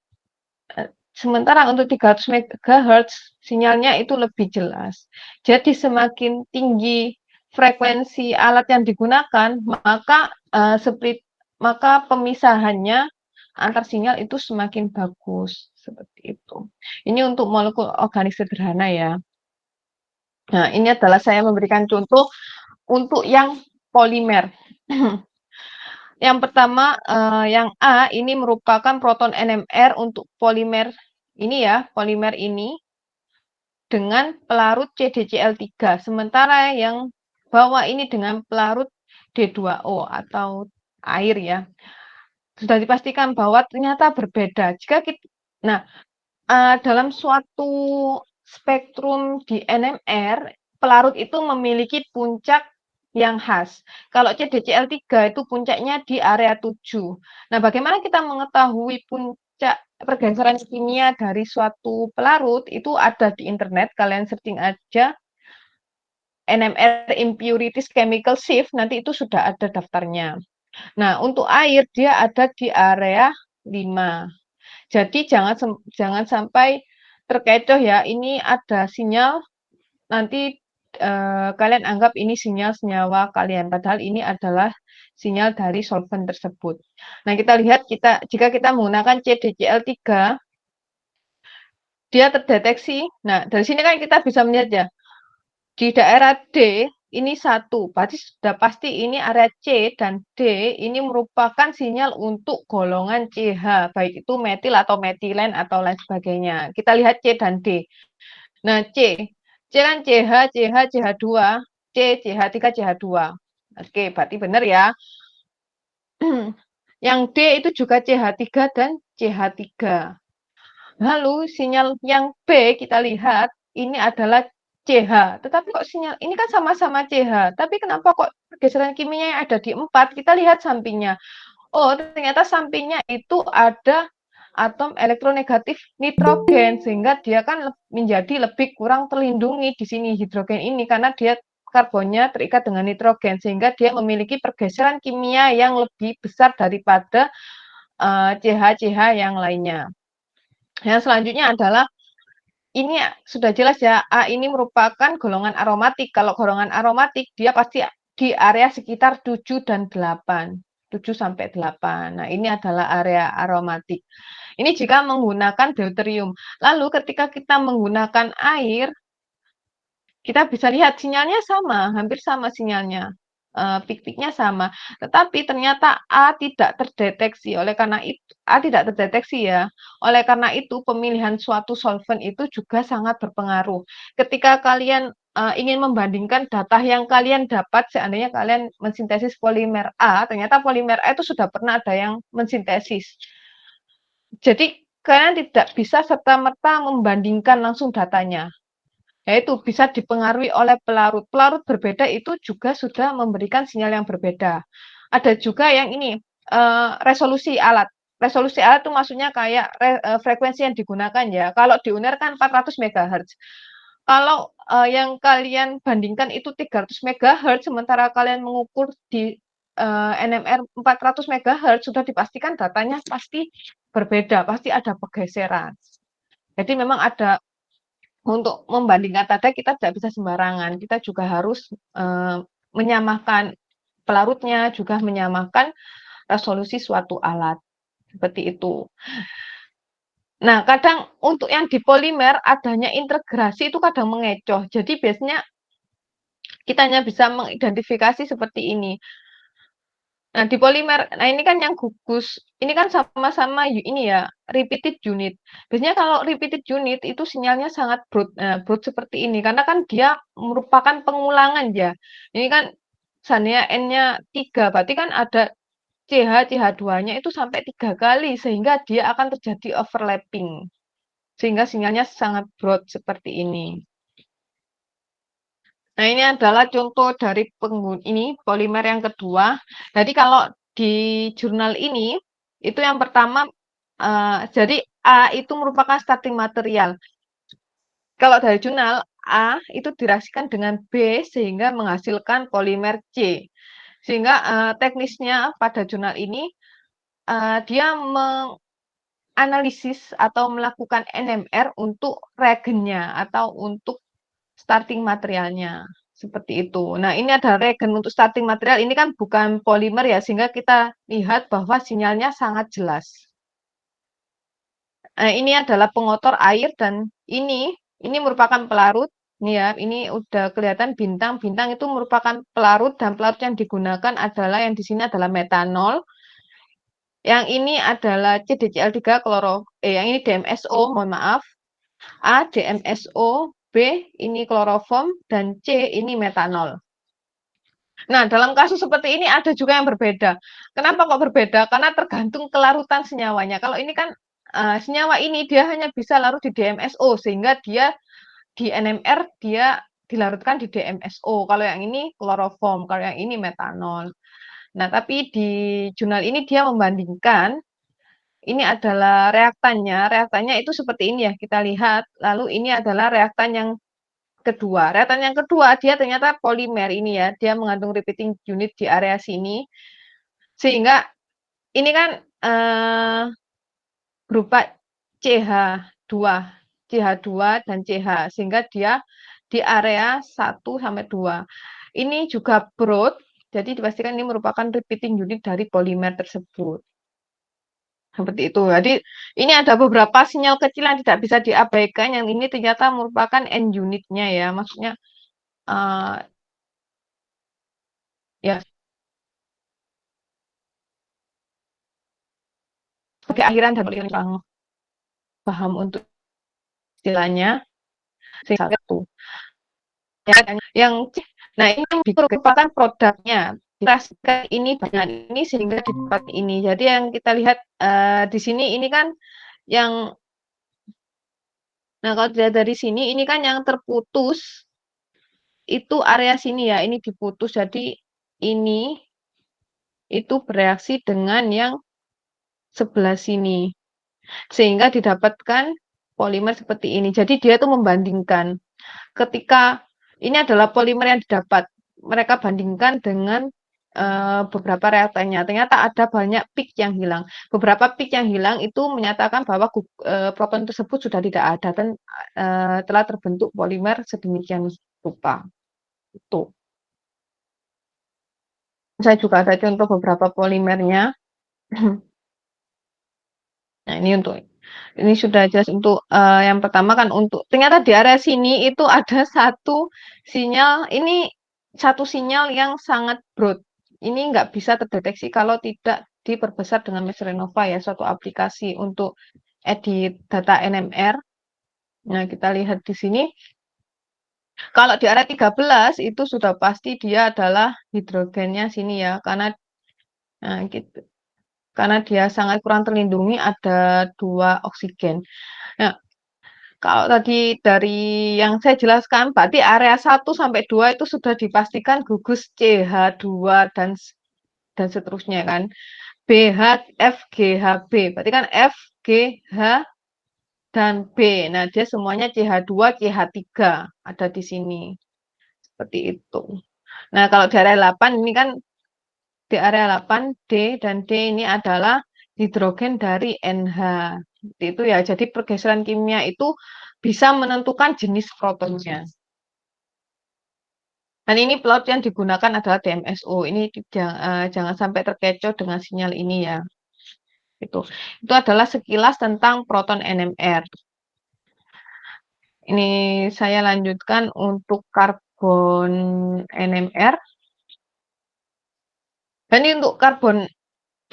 Sementara untuk 300 MHz, sinyalnya itu lebih jelas. Jadi semakin tinggi frekuensi alat yang digunakan, maka pemisahannya antar sinyal itu semakin bagus. Seperti itu. Ini untuk molekul organik sederhana ya. Nah, ini adalah saya memberikan contoh untuk yang polimer. Yang pertama, yang A ini merupakan proton NMR untuk polimer ini ya, polimer ini dengan pelarut CdCl3. Sementara yang bawah ini dengan pelarut D2O atau air ya. Sudah dipastikan bahwa ternyata berbeda. Nah, dalam suatu spektrum di NMR, pelarut itu memiliki puncak yang khas. Kalau CdCl3 itu puncaknya di area 7. Nah, bagaimana kita mengetahui puncak pergeseran kimia dari suatu pelarut? Itu ada di internet, kalian searching aja NMR Impurities Chemical Shift, nanti itu sudah ada daftarnya. Nah, untuk air dia ada di area 5. Jadi jangan sampai terkecoh ya, ini ada sinyal, nanti kalian anggap ini sinyal senyawa kalian, padahal ini adalah sinyal dari solvent tersebut. Nah, kita lihat jika kita menggunakan CdCl3, dia terdeteksi. Nah, dari sini kan kita bisa melihat ya, di daerah D ini 1, berarti sudah pasti ini area C dan D ini merupakan sinyal untuk golongan CH, baik itu metil atau metilen atau lain sebagainya. Kita lihat C dan D. Nah, C kan CH, CH, CH2, C, CH3, CH2. Oke, berarti benar ya. Yang D itu juga CH3 dan CH3. Lalu sinyal yang B kita lihat ini adalah CH. Tetapi kok sinyal ini kan sama-sama CH, tapi kenapa kok pergeseran kimianya yang ada di 4? Kita lihat sampingnya. Oh, ternyata sampingnya itu ada atom elektronegatif nitrogen sehingga dia kan menjadi lebih kurang terlindungi di sini hidrogen ini karena dia karbonnya terikat dengan nitrogen sehingga dia memiliki pergeseran kimia yang lebih besar daripada CH-CH yang lainnya. Yang selanjutnya adalah ini sudah jelas ya, A ini merupakan golongan aromatik. Kalau golongan aromatik dia pasti di area sekitar 7 dan 8. 7 sampai 8. Nah, ini adalah area aromatik. Ini jika menggunakan deuterium. Lalu ketika kita menggunakan air, kita bisa lihat sinyalnya sama, hampir sama sinyalnya. Pik-piknya sama. Tetapi ternyata A tidak terdeteksi. Oleh karena itu, A tidak terdeteksi ya. Oleh karena itu, pemilihan suatu solvent itu juga sangat berpengaruh. Ketika kalian ingin membandingkan data yang kalian dapat, seandainya kalian mensintesis polimer A, ternyata polimer A itu sudah pernah ada yang mensintesis. Jadi, kalian tidak bisa serta-merta membandingkan langsung datanya. Yaitu bisa dipengaruhi oleh pelarut. Pelarut berbeda itu juga sudah memberikan sinyal yang berbeda. Ada juga yang ini, resolusi alat. Resolusi alat itu maksudnya kayak frekuensi yang digunakan ya. Kalau di UNER kan 400 MHz. Kalau yang kalian bandingkan itu 300 MHz, sementara kalian mengukur di NMR 400 MHz, sudah dipastikan datanya pasti berbeda, pasti ada pergeseran. Jadi memang ada untuk membandingkan data kita tidak bisa sembarangan. Kita juga harus menyamakan pelarutnya, juga menyamakan resolusi suatu alat. Seperti itu. Nah, kadang untuk yang di polimer adanya integrasi itu kadang mengecoh. Jadi biasanya kita hanya bisa mengidentifikasi seperti ini. Nah, di polimer, nah ini kan yang gugus, ini kan sama-sama ini ya, repeated unit. Biasanya kalau repeated unit itu sinyalnya sangat broad, broad seperti ini, karena kan dia merupakan pengulangan ya. Ini kan misalnya N-nya 3, berarti kan ada CH2-nya itu sampai 3 kali, sehingga dia akan terjadi overlapping. Sehingga sinyalnya sangat broad seperti ini. Nah, ini adalah contoh dari ini polimer yang kedua. Jadi kalau di jurnal ini, itu yang pertama, jadi A itu merupakan starting material. Kalau dari jurnal, A itu direaksikan dengan B sehingga menghasilkan polimer C. Sehingga teknisnya pada jurnal ini, dia menganalisis atau melakukan NMR untuk reagennya atau untuk starting materialnya. Seperti itu. Nah, ini ada regen untuk starting material. Ini kan bukan polimer ya, sehingga kita lihat bahwa sinyalnya sangat jelas. Ini adalah pengotor air dan ini merupakan pelarut. Ini ya, ini udah kelihatan bintang. Bintang itu merupakan pelarut dan pelarut yang digunakan adalah yang di sini adalah metanol. Yang ini adalah CDCl3 yang ini DMSO, mohon maaf. A DMSO, B ini kloroform dan C ini metanol. Nah, dalam kasus seperti ini ada juga yang berbeda. Kenapa kok berbeda? Karena tergantung kelarutan senyawanya. Kalau ini kan senyawa ini dia hanya bisa larut di DMSO sehingga dia di NMR dia dilarutkan di DMSO. Kalau yang ini kloroform, kalau yang ini metanol. Nah, tapi di jurnal ini dia membandingkan ini adalah reaktannya. Reaktannya itu seperti ini ya, kita lihat. Lalu ini adalah reaktan yang kedua. Reaktan yang kedua, dia ternyata polimer ini ya, dia mengandung repeating unit di area sini. Sehingga ini kan berupa CH2, CH2 dan CH, sehingga dia di area 1 sampai 2. Ini juga broad, jadi dipastikan ini merupakan repeating unit dari polimer tersebut. Seperti itu. Jadi ini ada beberapa sinyal kecil yang tidak bisa diabaikan, yang ini ternyata merupakan end unitnya ya, maksudnya uh, ya sebagai akhiran dari yang paham untuk istilahnya satu. Yang nah ini merupakan produknya. Kita ini dengan ini sehingga dapat ini. Jadi yang kita lihat di sini ini kan yang nah kalau dilihat dari sini ini kan yang terputus itu area sini ya, ini diputus. Jadi ini itu bereaksi dengan yang sebelah sini. Sehingga didapatkan polimer seperti ini. Jadi dia tuh membandingkan ketika ini adalah polimer yang didapat, mereka bandingkan dengan beberapa reaktannya. Ternyata ada banyak peak yang hilang. Beberapa peak yang hilang itu menyatakan bahwa proton tersebut sudah tidak ada dan telah terbentuk polimer sedemikian rupa. Itu. Saya juga ada contoh beberapa polimernya. Nah, ini sudah jelas untuk yang pertama kan untuk ternyata di area sini itu ada satu sinyal yang sangat broad. Ini nggak bisa terdeteksi kalau tidak diperbesar dengan Messerenova ya, suatu aplikasi untuk edit data NMR. Nah, kita lihat di sini. Kalau di area 13 itu sudah pasti dia adalah hidrogennya sini ya, karena nah, gitu. Karena dia sangat kurang terlindungi ada 2 oksigen. Nah, kalau tadi dari yang saya jelaskan, berarti area 1 sampai 2 itu sudah dipastikan gugus CH2 dan seterusnya kan. BH, FGHB. Berarti kan F, G, H, dan B. Nah, dia semuanya CH2, CH3 ada di sini. Seperti itu. Nah, kalau di area 8 ini kan di area 8 D dan D ini adalah hidrogen dari NH. Itu ya. Jadi pergeseran kimia itu bisa menentukan jenis protonnya. Dan ini plot yang digunakan adalah DMSO. Ini jangan sampai terkecoh dengan sinyal ini ya. Itu adalah sekilas tentang proton NMR. Ini saya lanjutkan untuk karbon NMR. Dan ini untuk karbon,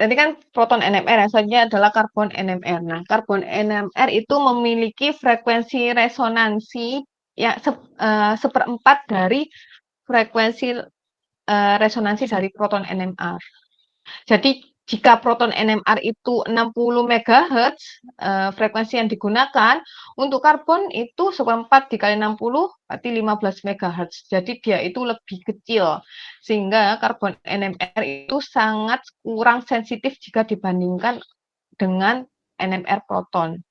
tadi kan proton NMR ya, selanjutnya adalah karbon NMR. Nah, karbon NMR itu memiliki frekuensi resonansi ya seperempat dari frekuensi resonansi dari proton NMR. Jadi jika proton NMR itu 60 MHz frekuensi yang digunakan, untuk karbon itu seperempat dikali 60 berarti 15 MHz. Jadi dia itu lebih kecil sehingga karbon NMR itu sangat kurang sensitif jika dibandingkan dengan NMR proton.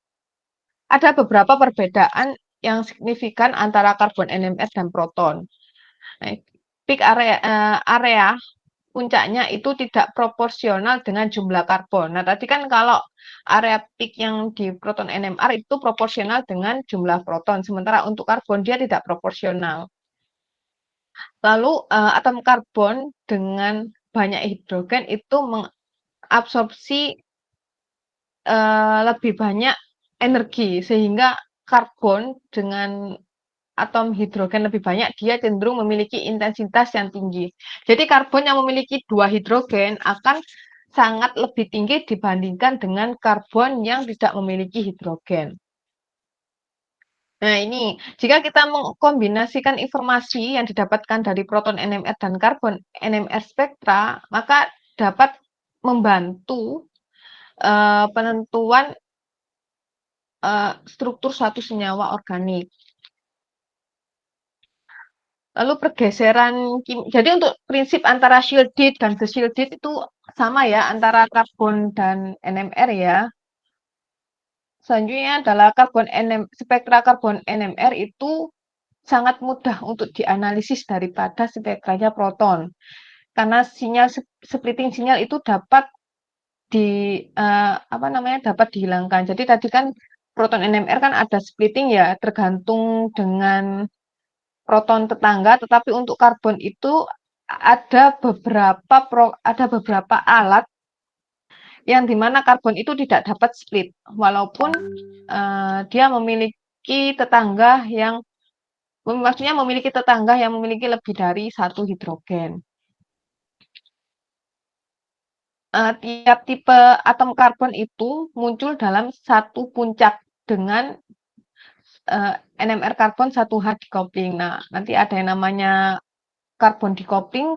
Ada beberapa perbedaan yang signifikan antara karbon NMR dan proton. Nah, peak area puncaknya itu tidak proporsional dengan jumlah karbon. Nah, tadi kan kalau area peak yang di proton NMR itu proporsional dengan jumlah proton, sementara untuk karbon dia tidak proporsional. Lalu atom karbon dengan banyak hidrogen itu mengabsorpsi lebih banyak energi, sehingga karbon dengan atom hidrogen lebih banyak, dia cenderung memiliki intensitas yang tinggi. Jadi karbon yang memiliki dua hidrogen akan sangat lebih tinggi dibandingkan dengan karbon yang tidak memiliki hidrogen. Nah, ini jika kita mengkombinasikan informasi yang didapatkan dari proton NMR dan karbon NMR spektra, maka dapat membantu penentuan struktur suatu senyawa organik. Lalu pergeseran jadi untuk prinsip antara shielded dan shielded itu sama ya antara karbon dan NMR ya. Selanjutnya adalah spektra karbon NMR itu sangat mudah untuk dianalisis daripada spektranya proton. Karena sinyal splitting sinyal itu dapat dapat dihilangkan. Jadi tadi kan proton NMR kan ada splitting ya, tergantung dengan proton tetangga, tetapi untuk karbon itu ada beberapa alat yang dimana karbon itu tidak dapat split, walaupun dia memiliki tetangga yang maksudnya memiliki tetangga yang memiliki lebih dari satu hidrogen. Tiap tipe atom karbon itu muncul dalam satu puncak dengan NMR karbon 1H decoupling. Nah, nanti ada yang namanya karbon kopling,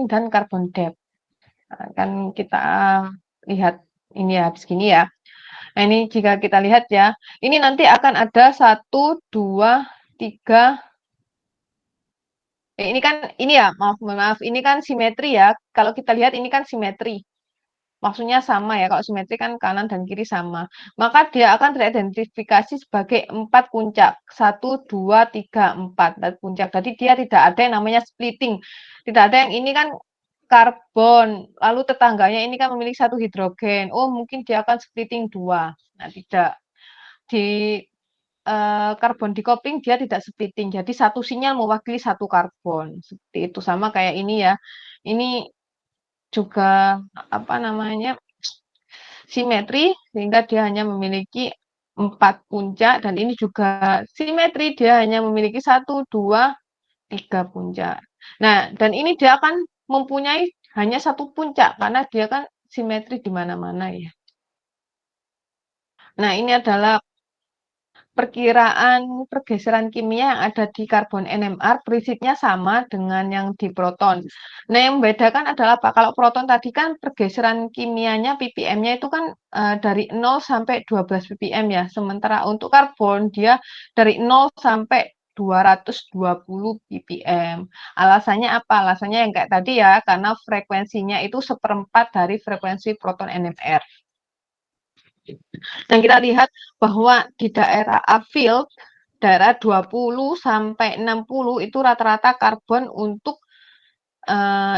dan karbon depth. Nah, kan kita lihat ini ya, segini ya. Nah, ini jika kita lihat ya, ini nanti akan ada 1, 2, 3. Ini kan, ini ya, maaf, ini kan simetri ya. Kalau kita lihat ini kan simetri. Maksudnya sama ya, kalau simetri kan kanan dan kiri sama. Maka dia akan teridentifikasi sebagai 4 puncak. 1, 2, 3, 4 puncak. Jadi dia tidak ada yang namanya splitting. Tidak ada yang ini kan karbon, lalu tetangganya ini kan memiliki satu hidrogen. Oh, mungkin dia akan splitting 2. Nah, tidak. Di karbon decoupling dia tidak splitting. Jadi satu sinyal mewakili satu karbon. Seperti itu, sama kayak ini ya. Ini juga apa namanya? Simetri, sehingga dia hanya memiliki 4 puncak, dan ini juga simetri, dia hanya memiliki 1, 2, 3 puncak. Nah, dan ini dia akan mempunyai hanya satu puncak karena dia kan simetri di mana-mana ya. Nah, ini adalah perkiraan pergeseran kimia yang ada di karbon NMR, prinsipnya sama dengan yang di proton. Nah, yang membedakan adalah apa? Kalau proton tadi kan pergeseran kimianya ppm-nya itu kan dari 0 sampai 12 ppm ya. Sementara untuk karbon dia dari 0 sampai 220 ppm. Alasannya apa? Alasannya yang kayak tadi ya, karena frekuensinya itu seperempat dari frekuensi proton NMR. Dan kita lihat bahwa di daerah afield, daerah 20 sampai 60 itu rata-rata karbon untuk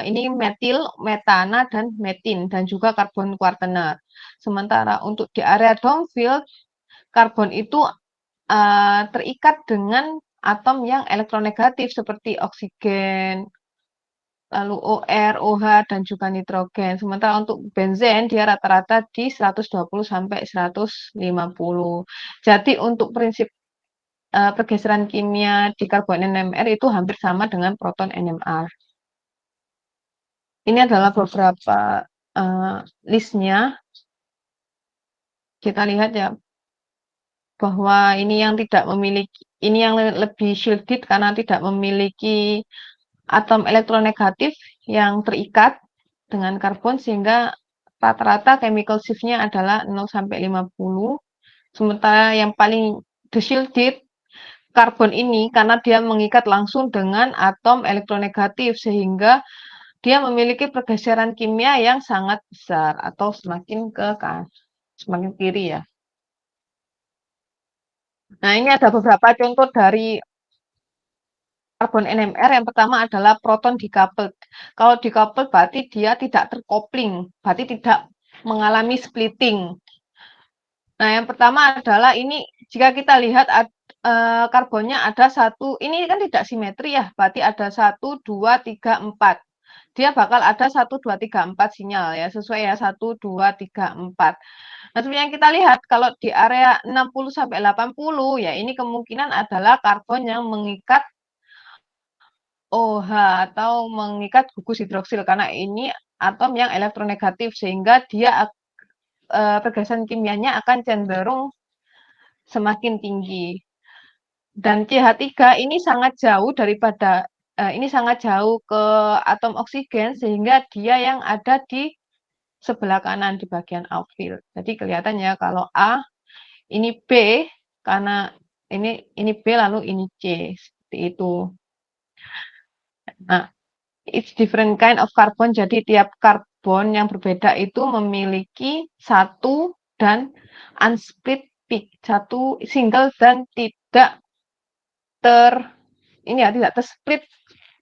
ini metil, metana, dan metin, dan juga karbon kuartener. Sementara untuk di area downfield, karbon itu terikat dengan atom yang elektronegatif seperti oksigen, lalu OR, OH, dan juga nitrogen. Sementara untuk benzen, dia rata-rata di 120 sampai 150. Jadi untuk prinsip pergeseran kimia di karbon NMR itu hampir sama dengan proton NMR. Ini adalah beberapa listnya. Kita lihat ya bahwa ini yang lebih shielded karena tidak memiliki atom elektronegatif yang terikat dengan karbon sehingga rata-rata chemical shift-nya adalah 0 sampai 50. Sementara yang paling shielded karbon ini karena dia mengikat langsung dengan atom elektronegatif sehingga dia memiliki pergeseran kimia yang sangat besar atau semakin ke semakin kiri ya. Nah, ini ada beberapa contoh dari karbon NMR. Yang pertama adalah proton decoupled. Kalau decoupled berarti dia tidak terkopling, berarti tidak mengalami splitting. Nah, yang pertama adalah ini jika kita lihat karbonnya ada satu, ini kan tidak simetri ya, berarti ada 1, 2, 3, 4. Dia bakal ada 1, 2, 3, 4 sinyal ya, sesuai ya 1, 2, 3, 4. Nah, seperti yang kita lihat kalau di area 60 sampai 80 ya ini kemungkinan adalah karbon yang mengikat OH atau mengikat gugus hidroksil karena ini atom yang elektronegatif sehingga dia pergeseran kimianya akan cenderung semakin tinggi. Dan CH3 ini sangat jauh daripada ini sangat jauh ke atom oksigen sehingga dia yang ada di sebelah kanan di bagian outfield. Jadi kelihatannya kalau A, ini B karena ini B lalu ini C seperti itu. Nah, it's different kind of carbon. Jadi tiap karbon yang berbeda itu memiliki satu dan unsplit peak, satu single dan tidak tidak tersplit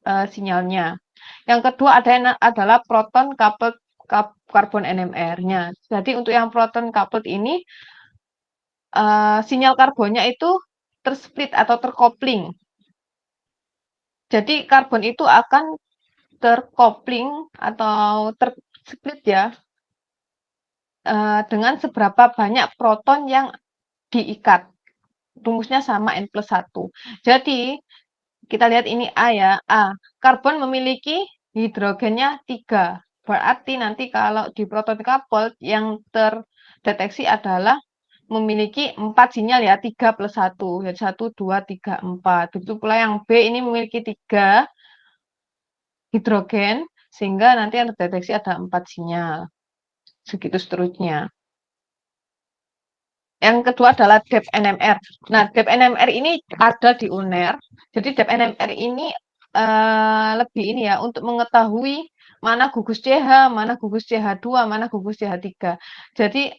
sinyalnya. Yang kedua adalah proton coupled karbon NMR-nya. Jadi untuk yang proton coupled ini sinyal karbonnya itu tersplit atau terkopling. Jadi karbon itu akan terkopling atau tersplit ya dengan seberapa banyak proton yang diikat. Rumusnya sama N+1. Jadi kita lihat ini A ya. A, karbon memiliki hidrogennya 3. Berarti nanti kalau di proton coupled yang terdeteksi adalah memiliki 4 sinyal ya, 3 plus 1. Jadi 1, 2, 3, 4. Begitu pula yang B ini memiliki 3 hidrogen, sehingga nanti yang terdeteksi ada 4 sinyal. Segitu seterusnya. Yang kedua adalah depth NMR. Nah, depth NMR ini ada di UNER. Jadi depth NMR ini lebih ini ya untuk mengetahui mana gugus CH, mana gugus CH2, mana gugus CH3. Jadi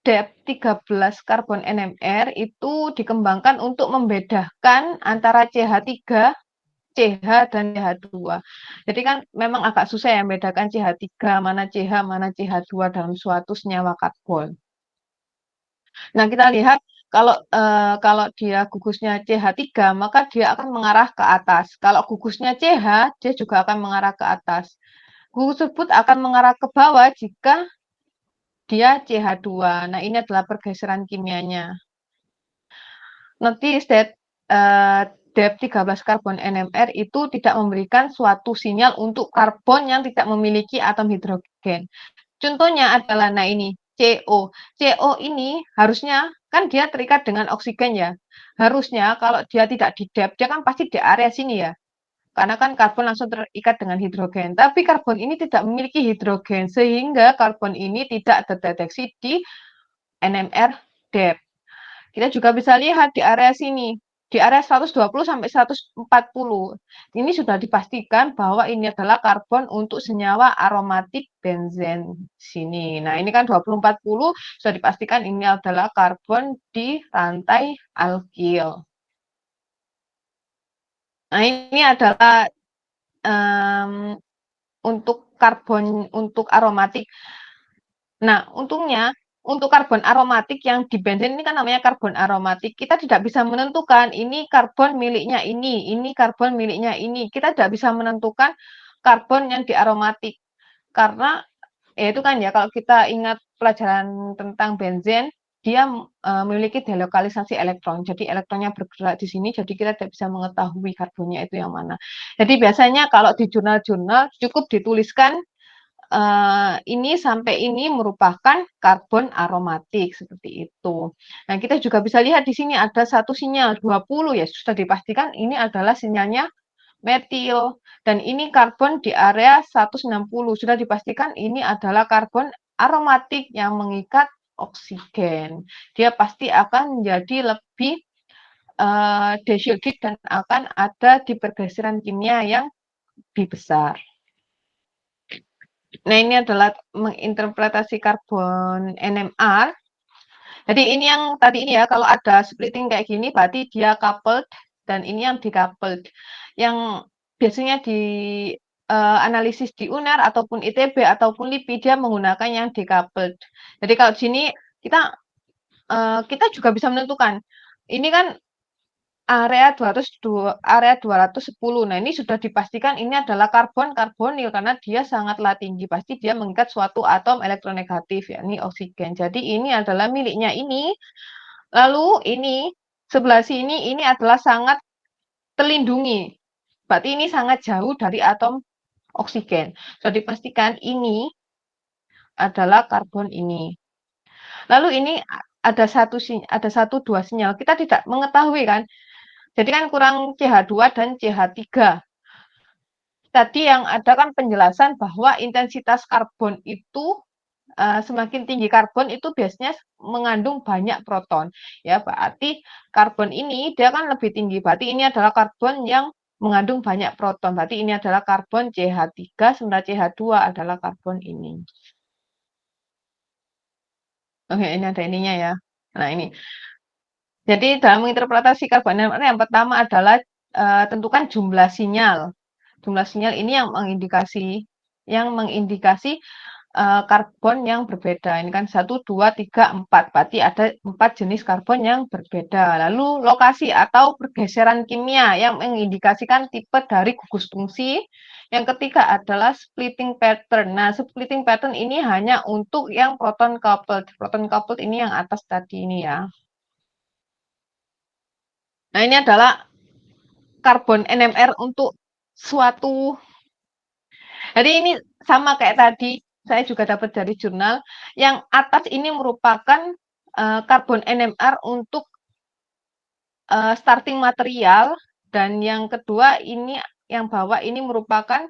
depth 13 karbon NMR itu dikembangkan untuk membedakan antara CH3, CH dan CH2. Jadi kan memang agak susah ya membedakan CH3 mana CH, mana CH2 dalam suatu senyawa karbon. Nah, kita lihat kalau dia gugusnya CH3, maka dia akan mengarah ke atas. Kalau gugusnya CH, dia juga akan mengarah ke atas. Gugus tersebut akan mengarah ke bawah jika dia CH2. Nah, ini adalah pergeseran kimianya. Notice that depth 13 karbon NMR itu tidak memberikan suatu sinyal untuk karbon yang tidak memiliki atom hidrogen. Contohnya adalah, nah ini, CO. CO ini harusnya, kan dia terikat dengan oksigen ya. Harusnya kalau dia tidak di depth, dia kan pasti di area sini ya. Karena kan karbon langsung terikat dengan hidrogen. Tapi karbon ini tidak memiliki hidrogen, sehingga karbon ini tidak terdeteksi di NMR depth. Kita juga bisa lihat di area sini, di area 120 sampai 140. Ini sudah dipastikan bahwa ini adalah karbon untuk senyawa aromatik benzen sini. Nah, ini kan 2040 sudah dipastikan ini adalah karbon di rantai alkil. Nah, ini adalah untuk karbon untuk aromatik. Nah, untungnya untuk karbon aromatik yang di benzen ini kan namanya karbon aromatik. Kita tidak bisa menentukan ini karbon miliknya ini karbon miliknya ini. Kita tidak bisa menentukan karbon yang di aromatik. Karena ya itu kan ya kalau kita ingat pelajaran tentang benzen, dia memiliki delokalisasi elektron. Jadi elektronnya bergerak di sini, jadi kita tidak bisa mengetahui karbonnya itu yang mana. Jadi biasanya kalau di jurnal-jurnal cukup dituliskan ini sampai ini merupakan karbon aromatik seperti itu. Nah, kita juga bisa lihat di sini ada satu sinyal 20 ya, sudah dipastikan ini adalah sinyalnya metil dan ini karbon di area 160 sudah dipastikan ini adalah karbon aromatik yang mengikat oksigen. Dia pasti akan menjadi lebih deshielded dan akan ada di pergeseran kimia yang lebih besar. Nah, ini adalah menginterpretasi karbon NMR. Jadi ini yang tadi ini ya, kalau ada splitting kayak gini berarti dia coupled dan ini yang decoupled. Yang biasanya di analisis di UNER ataupun ITB ataupun LIPI dia menggunakan yang decoupled. Jadi kalau di sini kita juga bisa menentukan ini kan area 210. Nah, ini sudah dipastikan ini adalah karbonil karena dia sangatlah tinggi. Pasti dia mengikat suatu atom elektronegatif, yakni oksigen. Jadi ini adalah miliknya ini. Lalu ini sebelah sini ini adalah sangat terlindungi. Berarti ini sangat jauh dari atom oksigen. Sudah dipastikan ini adalah karbon ini. Lalu ini ada satu dua sinyal. Kita tidak mengetahui kan. Jadi kan kurang CH2 dan CH3. Tadi yang ada kan penjelasan bahwa intensitas karbon itu semakin tinggi karbon itu biasanya mengandung banyak proton. Ya, berarti karbon ini dia kan lebih tinggi. Berarti ini adalah karbon yang mengandung banyak proton. Berarti ini adalah karbon CH3 sementara CH2 adalah karbon ini. Oke, ini ada ininya ya. Nah, ini. Jadi dalam menginterpretasi karbon yang pertama adalah tentukan jumlah sinyal. Jumlah sinyal ini yang mengindikasi karbon yang berbeda. Ini kan 1, 2, 3, 4. Berarti ada 4 jenis karbon yang berbeda. Lalu lokasi atau pergeseran kimia yang mengindikasikan tipe dari gugus fungsi. Yang ketiga adalah splitting pattern. Nah, splitting pattern ini hanya untuk yang proton coupled. Proton coupled ini yang atas tadi ini ya. Nah, ini adalah karbon NMR untuk suatu. Jadi ini sama kayak tadi, saya juga dapat dari jurnal. Yang atas ini merupakan karbon NMR untuk starting material, dan yang kedua ini yang bawah ini merupakan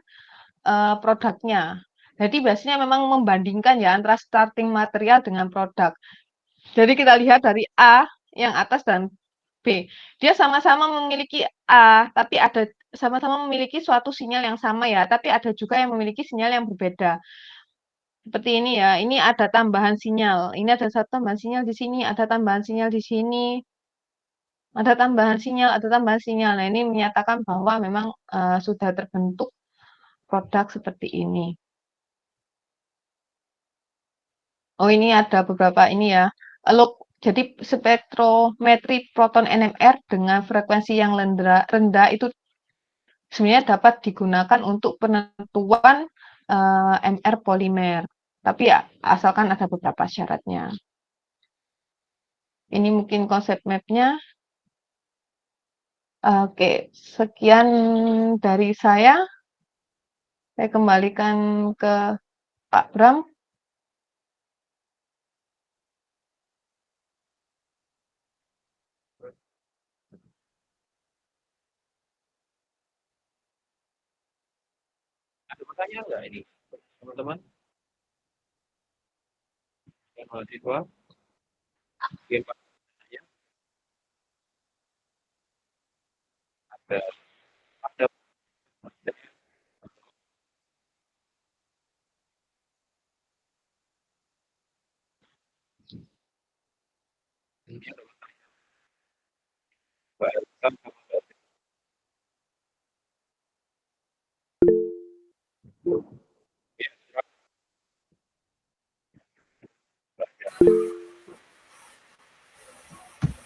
produknya. Jadi biasanya memang membandingkan ya antara starting material dengan produk. Jadi kita lihat dari A yang atas dan B. Dia sama-sama memiliki A, tapi ada sama-sama memiliki suatu sinyal yang sama ya, tapi ada juga yang memiliki sinyal yang berbeda. Seperti ini ya, ini ada tambahan sinyal. Ini ada satu tambahan sinyal di sini, ada tambahan sinyal di sini, ada tambahan sinyal, ada tambahan sinyal. Nah, ini menyatakan bahwa memang sudah terbentuk produk seperti ini. Oh, ini ada beberapa ini ya. Jadi spektrometri proton NMR dengan frekuensi yang rendah itu sebenarnya dapat digunakan untuk penentuan MR polimer. Tapi ya asalkan ada beberapa syaratnya. Ini mungkin konsep mapnya. Oke, sekian dari saya. Saya kembalikan ke Pak Bram. Ada pertanyaan nggak ini, teman-teman? Yang mahasiswa? Mungkin Pak, ada ada mungkin ada Pak Elkan sama Mbak Tia.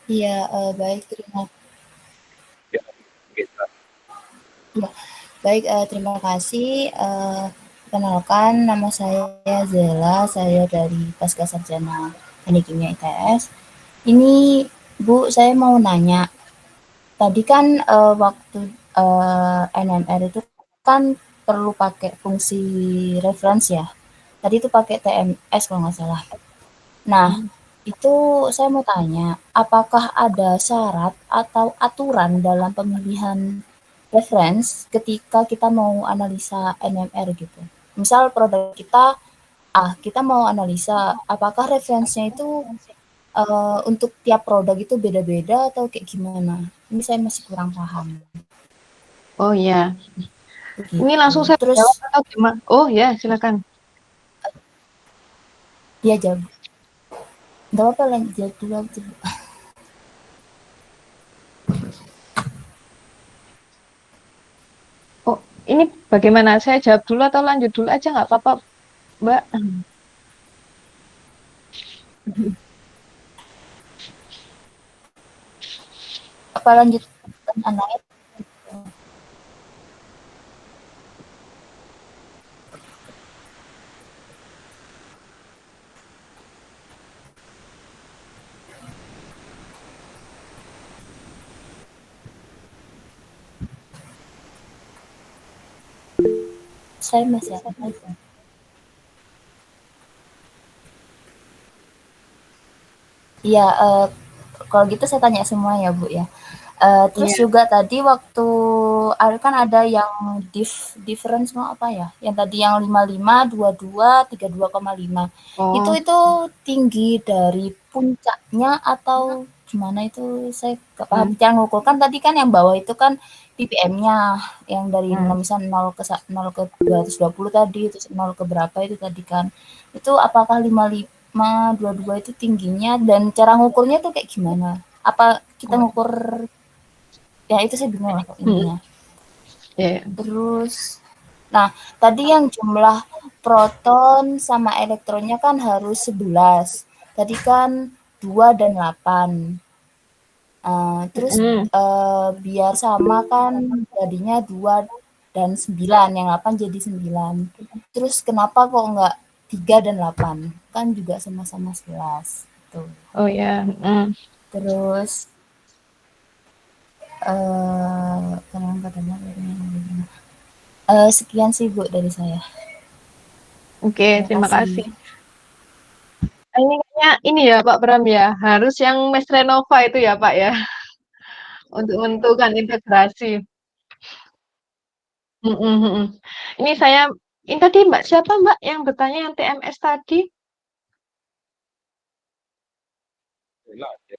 Iya, baik Ya, kita. terima kasih. Perkenalkan, nama saya Zela, saya dari Pasca Sarjana Teknik Kimia ITS. Ini Bu, saya mau nanya. Tadi kan waktu NMR itu kan perlu pakai fungsi reference ya. Tadi itu pakai TMS kalau nggak salah. Nah, itu saya mau tanya, apakah ada syarat atau aturan dalam pemilihan reference ketika kita mau analisa NMR gitu? Misal produk kita, kita mau analisa, apakah referensinya itu untuk tiap produk itu beda-beda atau kayak gimana? Ini saya masih kurang paham. Oh ya, ini Begitu. langsung saya jawab Terus, atau gimana? Oh ya, silakan. ya jawab. Nggak apa-apa, lanjut dulu aja. Oh, ini bagaimana? Saya jawab dulu atau lanjut dulu aja nggak apa-apa, Mbak? Apa lanjut pertanyaan lain? Saya masih ada. Iya, kalau gitu saya tanya semua ya Bu ya. Terus Iya. juga tadi waktu kan ada yang difference mau apa ya? Yang tadi yang 55, 22, 32,5. Oh, Itu tinggi dari puncaknya atau gimana itu saya nggak paham. hmm, Cara ngukur kan tadi kan yang bawah itu kan ppm-nya yang dari hmm. misalnya 0 ke 220 tadi, terus 0 ke berapa itu tadi kan. Itu apakah 55, 22 itu tingginya dan cara ngukurnya tuh kayak gimana? Apa kita ngukur ya itu saya bingung lah Hmm, ininya. ya. Terus, nah tadi yang jumlah proton sama elektronnya kan harus 11. Tadi kan 2 dan 8. Terus Hmm. biar sama kan jadinya 2 dan 9, yang 8 jadi 9. Terus kenapa kok enggak 3 dan 8? Kan juga sama-sama 11. Tuh. Oh ya. Hmm. Terus kadang-kadang sekian sih Bu dari saya. Oke, Terima terima kasih. kasih. Ini kayaknya ini ya Pak Bram ya, harus yang Mes Renova itu ya Pak ya, untuk menentukan integrasi. Mhm, mhm. Ini saya, ini tadi Mbak siapa Mbak yang bertanya yang TMS tadi? Jelas ya.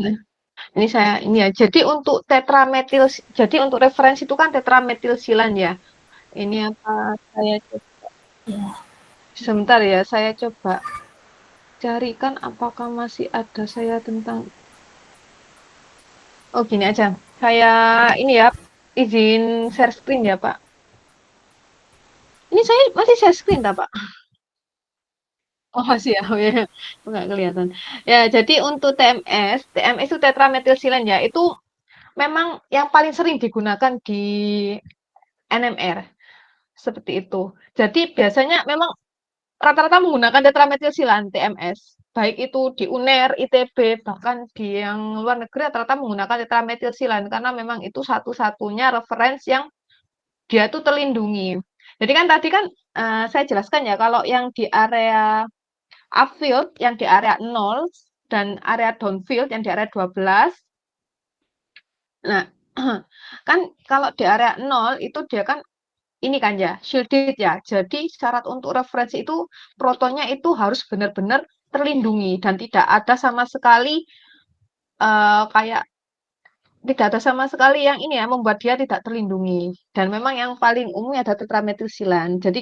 Nah, ini saya ini ya. Jadi untuk referensi itu kan tetrametilsilan ya. Ini apa saya Ya, sebentar ya, saya coba carikan apakah masih ada saya tentang. Oh, gini aja. Saya ini ya, izin share screen ya, Pak. Ini saya masih share screen, tak, Pak? Oh, masih ya. Oh, ya. Nggak kelihatan. Ya, jadi untuk TMS itu tetrametilsilan ya. Itu memang yang paling sering digunakan di NMR. Seperti itu. Jadi biasanya memang rata-rata menggunakan tetrametilsilan TMS. Baik itu di UNER, ITB, bahkan di yang luar negeri rata-rata menggunakan tetrametilsilan karena memang itu satu-satunya referensi yang dia tuh terlindungi. Jadi kan tadi kan saya jelaskan ya kalau yang di area upfield yang di area 0 dan area downfield yang di area 12. Nah, kan kalau di area 0 itu dia kan ini kan ya, shielded ya. Jadi syarat untuk referensi itu protonnya itu harus benar-benar terlindungi dan tidak ada sama sekali kayak tidak ada sama sekali yang ini ya membuat dia tidak terlindungi. Dan memang yang paling umumnya ada tetrametilsilan. Jadi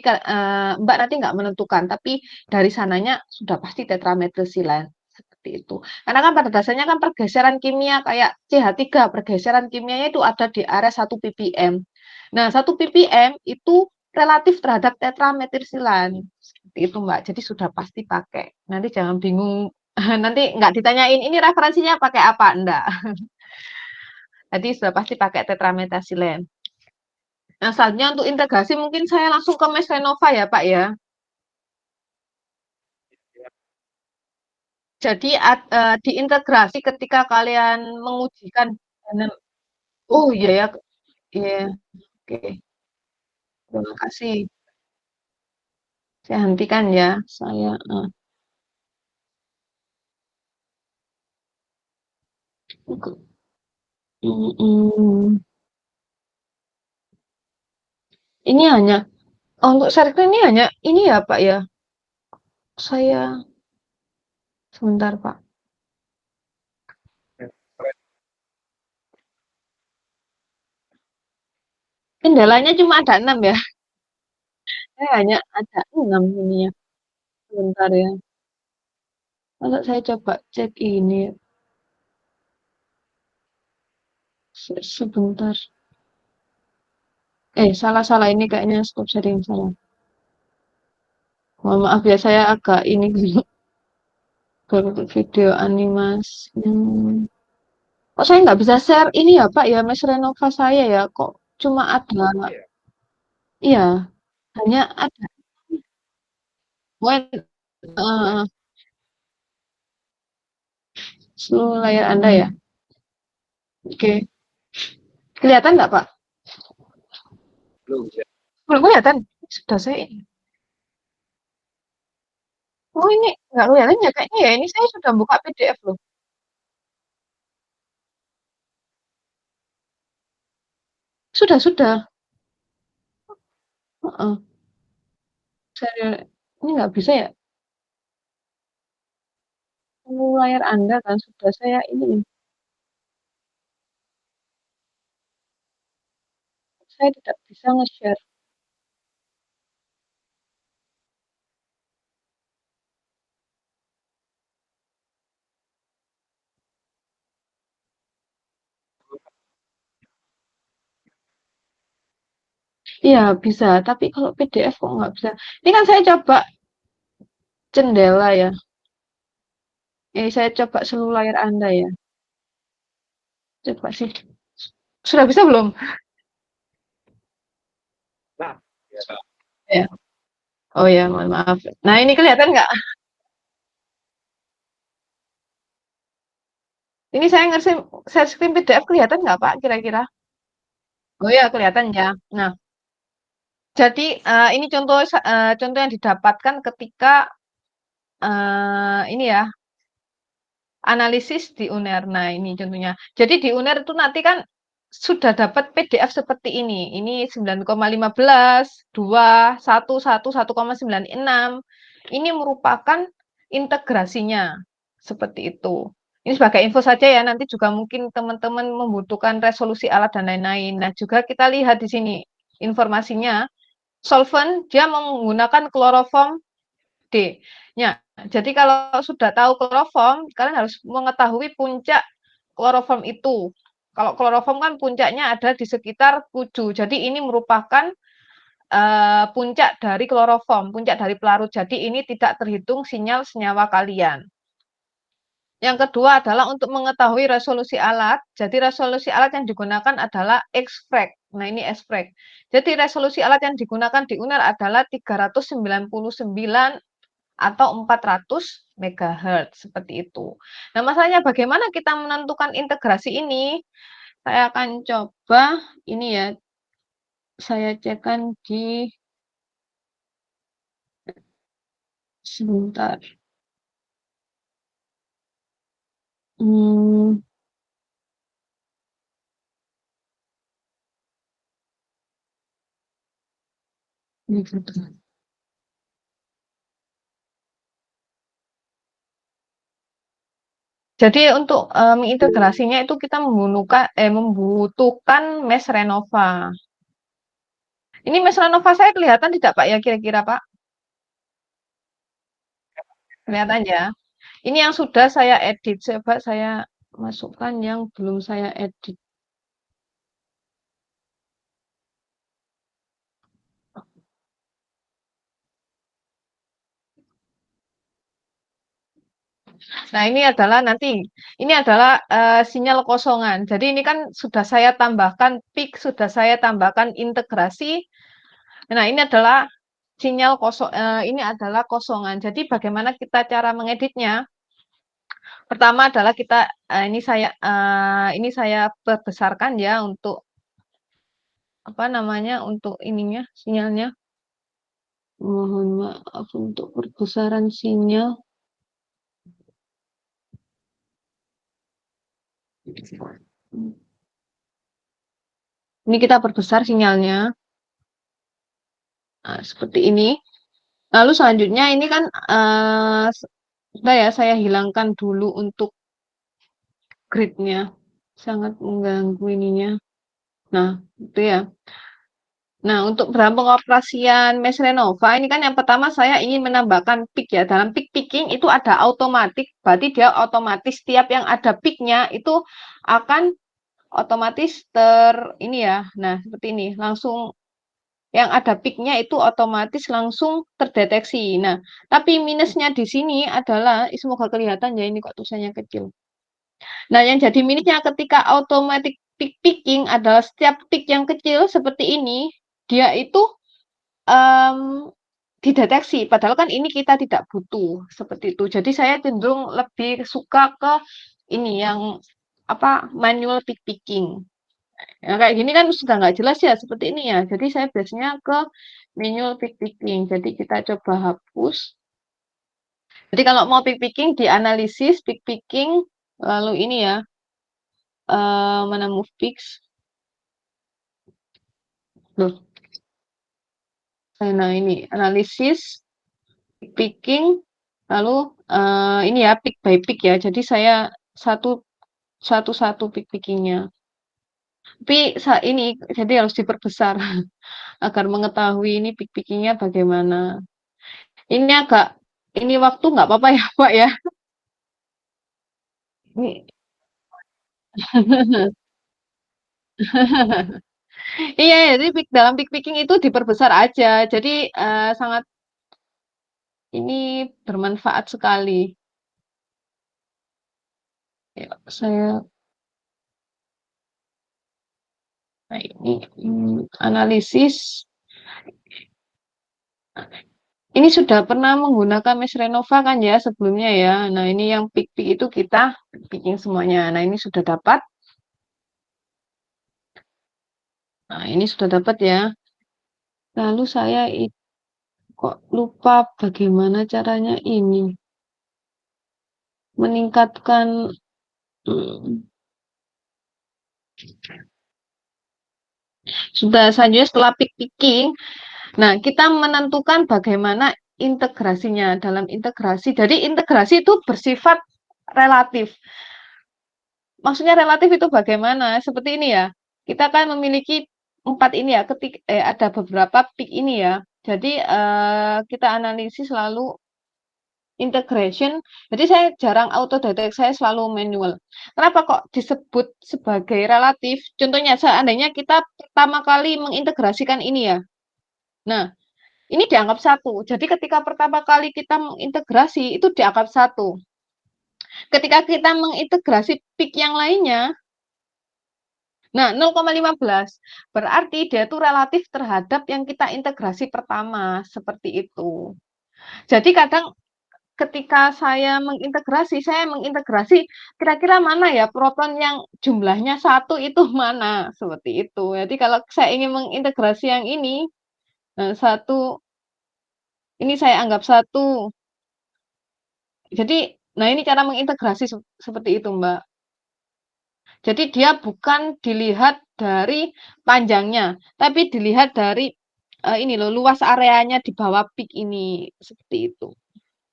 Mbak nanti nggak menentukan, tapi dari sananya sudah pasti tetrametilsilan seperti itu. Karena kan pada dasarnya kan pergeseran kimia kayak CH3, pergeseran kimianya itu ada di area 1 ppm. Nah, 1 ppm itu relatif terhadap tetrametilsilan. Seperti itu, Mbak. Jadi sudah pasti pakai. Nanti jangan bingung. Nanti nggak ditanyain ini referensinya pakai apa, enggak. Jadi sudah pasti pakai tetrametasilen. Nah, selanjutnya untuk integrasi mungkin saya langsung ke Mes Renova ya, Pak ya. Ya, Jadi diintegrasi ketika kalian mengujikan. Oh iya ya, iya. Oke, terima kasih. Saya hentikan ya, saya. Mm-mm. Ini hanya untuk circle ini hanya ini ya Pak ya. Saya sebentar Pak. Kendalanya cuma ada 6 ya. Saya hanya ada 6 ini ya. Sebentar ya. Kalau saya coba cek ini sebentar. Salah-salah ini kayaknya scope setting salah. Mohon maaf ya, saya agak ini video animasi. Kok saya nggak bisa share ini ya Pak ya, Mas Renova saya ya. Kok cuma ada, iya, hanya ada. Eh, seluruh layar Anda ya. Oke. Kelihatan nggak Pak? Belum ya. Belum kelihatan. Sudah saya ini. Oh ini nggak kelihatan ya kayaknya ya. Ini saya sudah buka PDF loh. Sudah. Heeh. Ini nggak bisa ya. Seluruh layar Anda kan sudah saya ini. Saya tidak bisa nge-share. Iya bisa, tapi kalau PDF kok nggak bisa. Ini kan saya coba jendela ya. Saya coba seluruh layar Anda ya. Coba sih. Sudah bisa belum? Nah, bisa. Ya. Oh ya, mohon maaf. Nah ini kelihatan nggak? Ini saya ngerti share screen PDF kelihatan nggak Pak kira-kira? Oh ya kelihatan ya. Nah, jadi ini contoh yang didapatkan ketika ini ya analisis di UNER. Nah, ini contohnya. Jadi di UNER itu nanti kan sudah dapat PDF seperti ini. Ini 9,15, 2, 1, 1, 1,96. Ini merupakan integrasinya. Seperti itu. Ini sebagai info saja ya, nanti juga mungkin teman-teman membutuhkan resolusi alat dan lain-lain. Nah, juga kita lihat di sini informasinya. Solvent, dia menggunakan kloroform D. Ya, jadi kalau sudah tahu kloroform, kalian harus mengetahui puncak kloroform itu. Kalau kloroform kan puncaknya ada di sekitar 7. Jadi ini merupakan puncak dari kloroform, puncak dari pelarut. Jadi ini tidak terhitung sinyal senyawa kalian. Yang kedua adalah untuk mengetahui resolusi alat. Jadi resolusi alat yang digunakan adalah exfrag. Nah, ini exfrag. Jadi resolusi alat yang digunakan di UNER adalah 399 atau 400 MHz seperti itu. Nah, masalahnya bagaimana kita menentukan integrasi ini? Saya akan coba ini ya, saya cekkan di sebentar. Hmm, ini sebentar. Jadi untuk mengintegrasinya itu kita membutuhkan mesh Renova. Ini mesh Renova saya kelihatan tidak Pak ya kira-kira Pak? Kelihatan ya. Ini yang sudah saya edit. Coba saya masukkan yang belum saya edit. Nah, ini adalah sinyal kosongan. Jadi ini kan sudah saya tambahkan peak, sudah saya tambahkan integrasi. Nah, ini adalah sinyal kosong, ini adalah kosongan. Jadi bagaimana kita cara mengeditnya? Pertama adalah kita ini saya perbesarkan ya untuk apa namanya untuk ininya sinyalnya. Mohon maaf untuk perbesaran sinyal. Ini kita perbesar sinyalnya. Nah, seperti ini. Lalu selanjutnya ini kan sudah ya saya hilangkan dulu untuk gridnya. Sangat mengganggu ininya. Nah, itu ya. Nah, untuk dalam pengoperasian Mesh Renova ini kan yang pertama saya ingin menambahkan peak ya. Dalam peak picking itu ada automatic, berarti dia otomatis setiap yang ada peaknya itu akan otomatis ini ya. Nah, seperti ini. Langsung yang ada peaknya itu otomatis langsung terdeteksi. Nah, tapi minusnya di sini adalah, semoga kelihatan ya ini kok tulisannya kecil. Nah, yang jadi minusnya ketika automatic peak picking adalah setiap peak yang kecil seperti ini, dia itu dideteksi. Padahal kan ini kita tidak butuh seperti itu. Jadi saya cenderung lebih suka ke ini yang apa manual peak picking. Nah, kayak gini kan sudah nggak jelas ya seperti ini ya. Jadi saya biasanya ke manual pick picking. Jadi kita coba hapus. Jadi kalau mau pick picking di analisis pick picking lalu ini ya mana move picks. Loh, nah ini analisis pick picking lalu ini ya pick by pick ya. Jadi saya satu pick pickingnya. Tapi ini jadi harus diperbesar agar mengetahui ini pick pickingnya bagaimana. Ini agak ini waktu nggak apa-apa ya Pak ya. Ini iya, jadi dalam peak picking itu diperbesar aja. Jadi sangat ini bermanfaat sekali. Ya, saya nah ini analisis. Ini sudah pernah menggunakan Mesh Renova kan ya sebelumnya ya. Nah ini yang peak itu kita picking semuanya. Nah ini sudah dapat. Nah ini sudah dapat ya. Lalu saya kok lupa bagaimana caranya ini meningkatkan sudah selanjutnya setelah peak picking. Nah, kita menentukan bagaimana integrasinya dalam integrasi. Jadi integrasi itu bersifat relatif. Maksudnya relatif itu bagaimana? Seperti ini ya. Kita kan memiliki 4 ini ya, ada beberapa peak ini ya. Jadi kita analisis lalu integration. Jadi saya jarang auto detect, saya selalu manual. Kenapa kok disebut sebagai relatif? Contohnya seandainya kita pertama kali mengintegrasikan ini ya. Nah, ini dianggap satu. Jadi ketika pertama kali kita mengintegrasi itu dianggap satu. Ketika kita mengintegrasi peak yang lainnya, nah 0,15 berarti dia itu relatif terhadap yang kita integrasi pertama seperti itu. Jadi kadang ketika saya mengintegrasi kira-kira mana ya proton yang jumlahnya satu itu mana seperti itu. Jadi kalau saya ingin mengintegrasi yang ini satu ini saya anggap satu. Jadi, nah ini cara mengintegrasi seperti itu, Mbak. Jadi dia bukan dilihat dari panjangnya, tapi dilihat dari ini loh, luas areanya di bawah peak ini, seperti itu.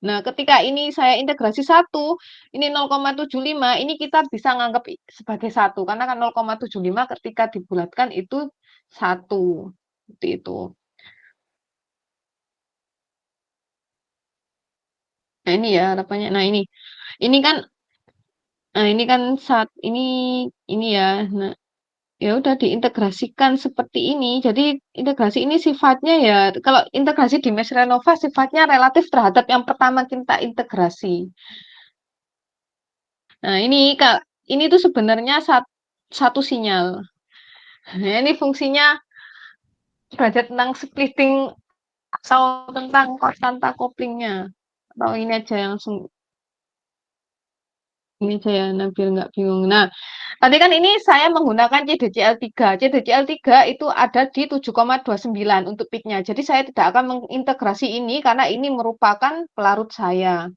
Nah, ketika ini saya integrasi satu, ini 0,75, ini kita bisa nganggap sebagai satu, karena kan 0,75 ketika dibulatkan itu satu, seperti itu. Nah ini ya harapannya. Nah ini kan saat ini ya. Nah, ya udah diintegrasikan seperti ini. Jadi integrasi ini sifatnya ya kalau integrasi di Mesh Renova sifatnya relatif terhadap yang pertama kita integrasi. Nah, ini tuh sebenarnya satu sinyal. Nah, ini fungsinya belajar tentang splitting atau tentang konstanta couplingnya. Atau ini aja langsung Ini saya biar nggak bingung. Nah, tadi kan ini saya menggunakan CDCL3. CDCL3 itu ada di 7,29 untuk peak-nya. Jadi saya tidak akan mengintegrasi ini karena ini merupakan pelarut saya.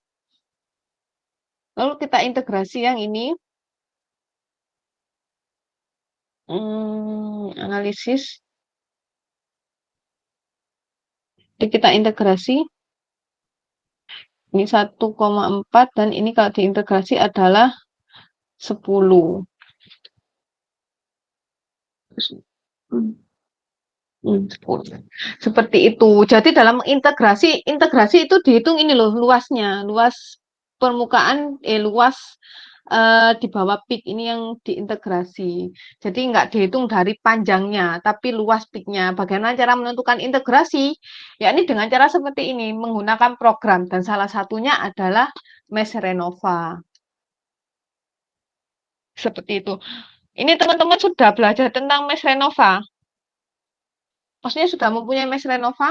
Lalu kita integrasi yang ini. Analisis. Jadi kita integrasi. Ini 1,4 dan ini kalau diintegrasi adalah 10. Seperti itu. Jadi dalam integrasi itu dihitung ini loh luasnya, luas permukaan, luas di bawah peak ini yang diintegrasi. Jadi nggak dihitung dari panjangnya, tapi luas peaknya. Bagaimana cara menentukan integrasi? Ya ini dengan cara seperti ini, menggunakan program dan salah satunya adalah Mesh Renova. Seperti itu. Ini teman-teman sudah belajar tentang Mesh Renova. Maksudnya sudah mempunyai Mesh Renova?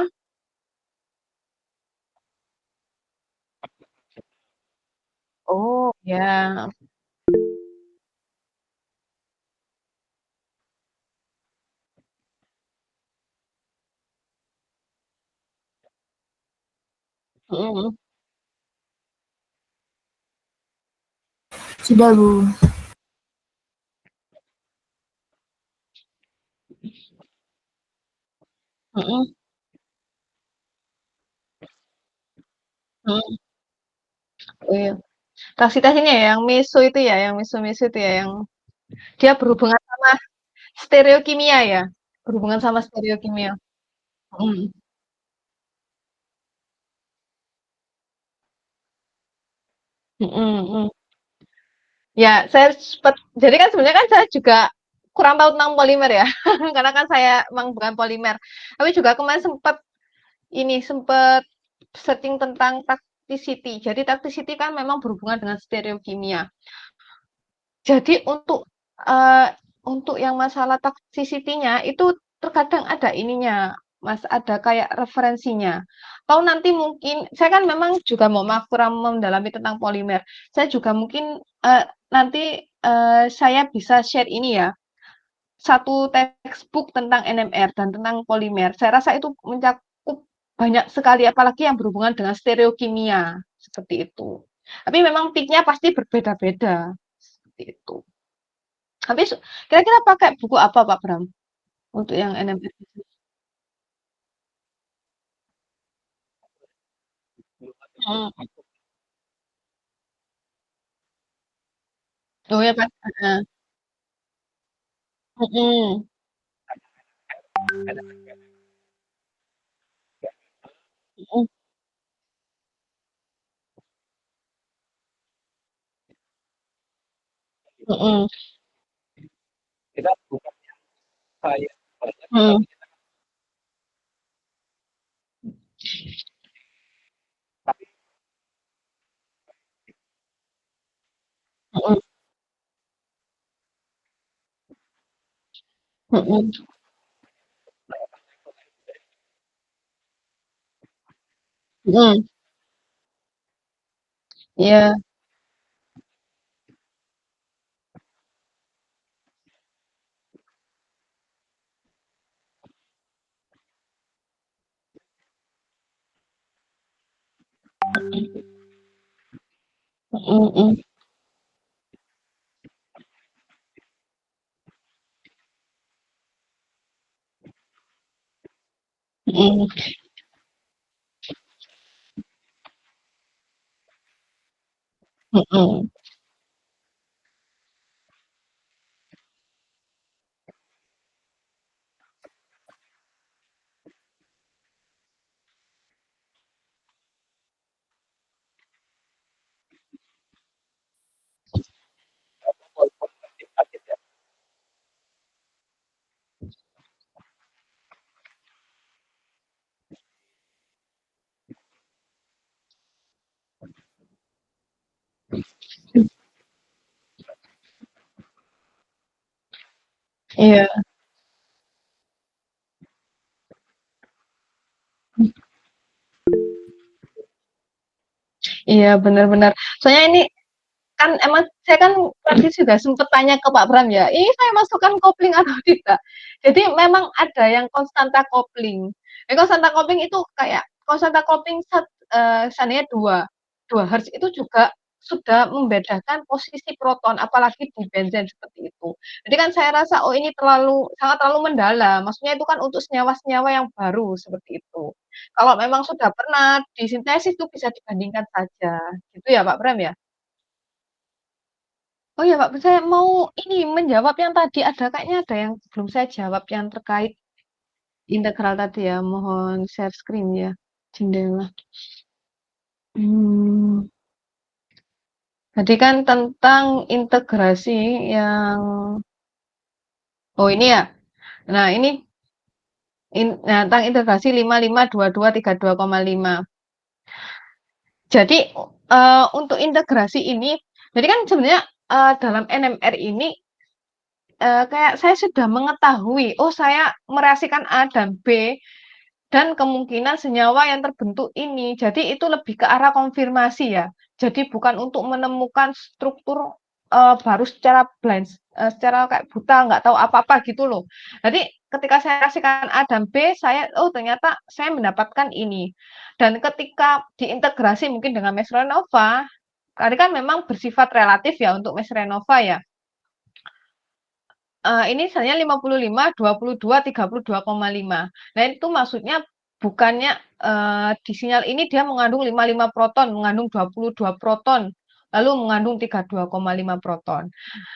Oh, ya. Mm, Sudah, Bu. mm, mm. Oh, iya. Taksi-taksinya ya, yang miso itu ya, yang miso-miso itu ya, yang dia berhubungan sama stereokimia ya, berhubungan sama stereokimia. Mm, mm, mm. Ya, jadi kan sebenarnya kan saya juga kurang tahu tentang polimer ya, karena kan saya emang bukan polimer. Tapi juga kemarin sempat searching tentang toxicity. Jadi toxicity kan memang berhubungan dengan stereokimia. Jadi eee, untuk yang masalah toxicity-nya itu terkadang ada ininya, Mas, ada kayak referensinya. Atau nanti mungkin saya kan memang juga mohon maaf kurang mendalami tentang polimer. Saya juga mungkin, nanti, saya bisa share ini ya, satu textbook tentang NMR dan tentang polimer. Saya rasa itu mencakup banyak sekali, apalagi yang berhubungan dengan stereokimia, seperti itu. Tapi memang peak-nya pasti berbeda-beda, seperti itu. Habis kira-kira pakai buku apa Pak Bram untuk yang NMR? Mhm. Oh ya Pak, heeh, mhm, mhm, mhm, Kita bukan saya banyak, mhm, tapi tapi mhm, mhm, mhm, iya, mhm, mhm, mhm, mhm, iya, iya, benar-benar. Soalnya ini kan emang saya kan tadi sudah sempat tanya ke Pak Bram ya, ini saya masukkan kopling atau tidak? Jadi memang ada yang konstanta kopling. Konstanta kopling itu kayak konstanta kopling seandainya 2 Hertz itu juga sudah membedakan posisi proton, apalagi di benzen seperti itu. Jadi kan saya rasa, oh ini sangat terlalu mendalam. Maksudnya itu kan untuk senyawa-senyawa yang baru seperti itu. Kalau memang sudah pernah disintesis itu bisa dibandingkan saja. Gitu ya Pak Bram ya? Oh ya Pak, saya mau ini menjawab yang tadi kayaknya ada yang belum saya jawab yang terkait integral tadi ya. Mohon share screen ya, jendela. Hmm, Tadi kan tentang integrasi yang, oh ini ya. Nah ini tentang integrasi 552232,5. Jadi untuk integrasi ini, jadi kan sebenarnya dalam NMR ini kayak saya sudah mengetahui, oh saya mereaksikan A dan B dan kemungkinan senyawa yang terbentuk ini. Jadi itu lebih ke arah konfirmasi ya. Jadi bukan untuk menemukan struktur baru secara blind, secara kayak buta, nggak tahu apa-apa gitu loh. Jadi ketika saya kasihkan A dan B, oh ternyata saya mendapatkan ini. Dan ketika diintegrasi mungkin dengan Maslenova, karena kan memang bersifat relatif ya untuk Maslenova ya. Ini misalnya 55, 22, 32,5. Nah, itu maksudnya bukannya di sinyal ini dia mengandung 55 proton, mengandung 22 proton, lalu mengandung 32,5 proton.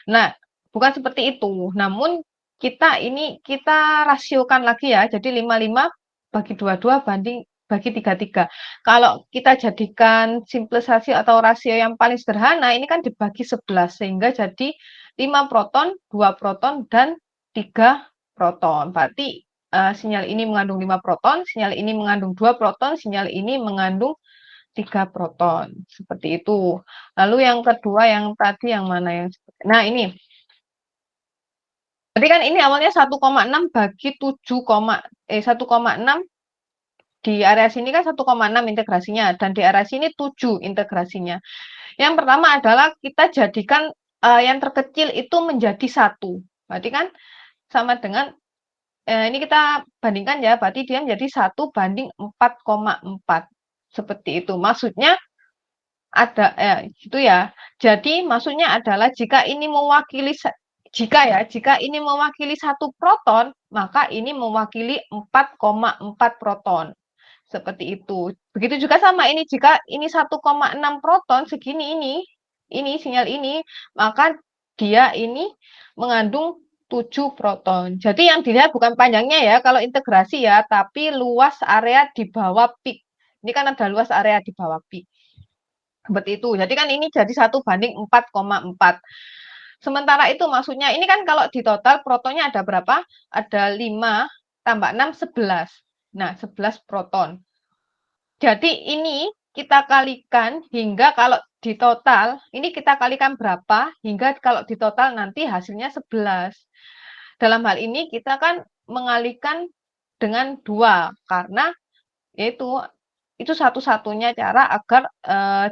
Nah, bukan seperti itu. Namun kita rasiokan lagi ya. Jadi 55 bagi 22 bagi 33. Kalau kita jadikan simplisasi atau rasio yang paling sederhana, ini kan dibagi 11 sehingga jadi 5 proton, 2 proton, dan 3 proton. Berarti sinyal ini mengandung 5 proton, sinyal ini mengandung 2 proton, sinyal ini mengandung 3 proton. Seperti itu. Lalu yang kedua yang tadi yang mana yang nah ini. Jadi kan ini awalnya 1,6 bagi 1,6 di area sini kan 1,6 integrasinya dan di area sini 7 integrasinya. Yang pertama adalah kita jadikan yang terkecil itu menjadi 1. Berarti kan sama dengan ini kita bandingkan ya, berarti dia menjadi 1 banding 4,4. Seperti itu. Maksudnya ada gitu ya. Jadi maksudnya adalah jika ini mewakili satu proton, maka ini mewakili 4,4 proton. Seperti itu. Begitu juga sama ini, jika ini 1,6 proton segini ini sinyal ini, maka dia ini mengandung 7 proton. Jadi yang dilihat bukan panjangnya ya, kalau integrasi ya, tapi luas area di bawah peak. Ini kan ada luas area di bawah peak. Seperti itu. Jadi kan ini jadi 1 banding 4,4. Sementara itu maksudnya ini kan kalau di total protonnya ada berapa? Ada 5 tambah 6, 11. Nah, 11 proton. Jadi ini kita kalikan hingga kalau di total, ini kita kalikan berapa hingga kalau di total nanti hasilnya 11. Dalam hal ini kita kan mengalikan dengan 2 karena yaitu itu satu-satunya cara agar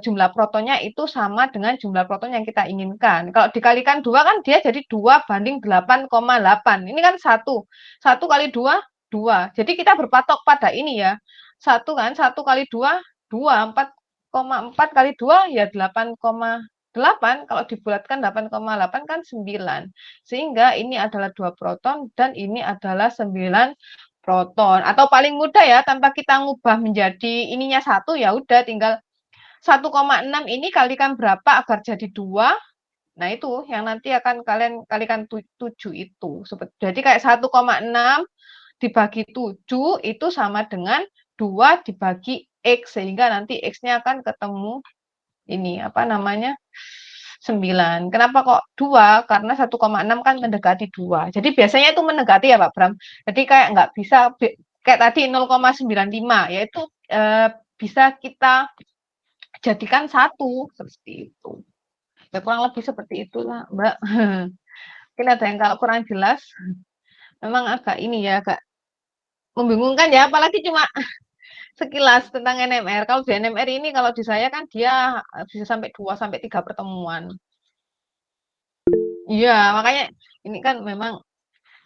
jumlah protonnya itu sama dengan jumlah proton yang kita inginkan. Kalau dikalikan 2 kan dia jadi 2 banding 8,8. Ini kan 1. 1 kali 2, 2. Jadi kita berpatok pada ini ya. 1 kan, 1 kali 2, 2. 4,4 kali 2 ya 8,8. Kalau dibulatkan 8,8 kan 9. Sehingga ini adalah 2 proton dan ini adalah 9 proton. Atau paling mudah ya, tanpa kita ngubah menjadi ininya 1, ya udah tinggal 1,6 ini kalikan berapa agar jadi 2. Nah, itu yang nanti akan kalian kalikan 7 itu. Jadi kayak 1,6 dibagi 7 itu sama dengan 2 dibagi X. Sehingga nanti X-nya akan ketemu ini, apa namanya, 9. Kenapa kok 2? Karena 1,6 kan mendekati 2. Jadi biasanya itu mendekati ya Pak Bram. Jadi kayak nggak bisa kayak tadi 0,95, yaitu bisa kita jadikan 1 seperti itu. Ya kurang lebih seperti itulah Mbak. Mungkin ada yang kalau kurang jelas, memang agak ini ya, agak membingungkan ya, apalagi cuma sekilas tentang NMR. Kalau di NMR ini kalau di saya kan dia bisa sampai 2 sampai 3 pertemuan. Iya, makanya ini kan memang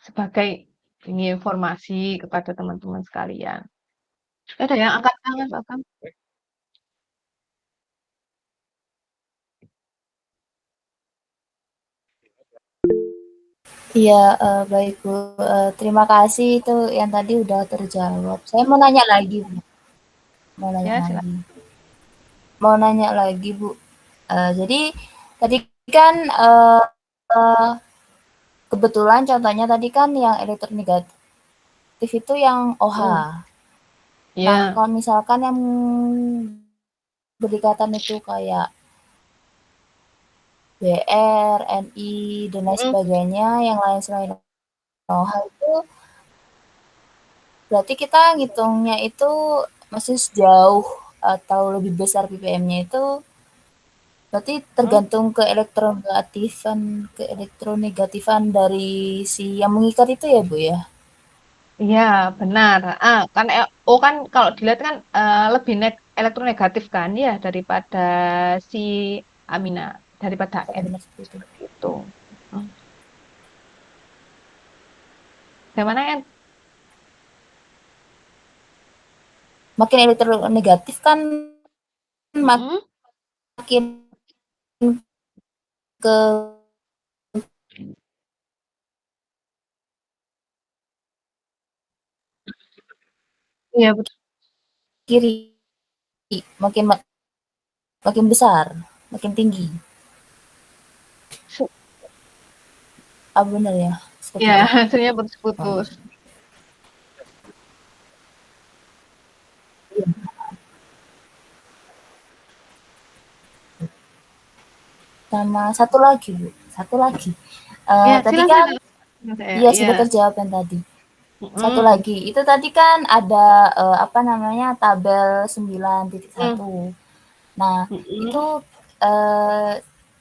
sebagai ini informasi kepada teman-teman sekalian. Ada yang angkat tangan, Pak Kam? Iya, baik Bu, terima kasih itu yang tadi udah terjawab. Saya mau nanya lagi Bu, mau nanya Ya, lagi. silakan. Mau nanya lagi Bu, jadi tadi kan, eee, kebetulan contohnya tadi kan yang elektronegatif itu yang OH. Hmm, Nah, ya. kalau misalkan yang berdekatan itu kayak BR, NI, dan lain Hmm, sebagainya, yang lain selain OH itu berarti kita ngitungnya itu masih sejauh atau lebih besar ppm-nya itu berarti hmm. tergantung ke elektronegatifan dari si yang mengikat itu ya Bu ya? Iya, benar. Kan kan kalau dilihat kan lebih elektronegatif kan ya daripada si Amina, daripada Apakah N benar seperti itu? seperti itu. Hmm. Yang mana N? Makin elektronegatif kan Mm-mm. makin ke Iya betul. kiri, makin makin besar, makin tinggi. Benar ya, seperti Ya, itu. hasilnya Oh, iya. putus-putus. Sama satu lagi Bu, satu lagi. Ya, Tadi kan silakan. Saya, iya sudah ya. terjawab yang tadi. Satu Mm-mm. lagi, itu tadi kan ada apa namanya tabel Mm. 9.1. Nah, itu Mm-mm. eh,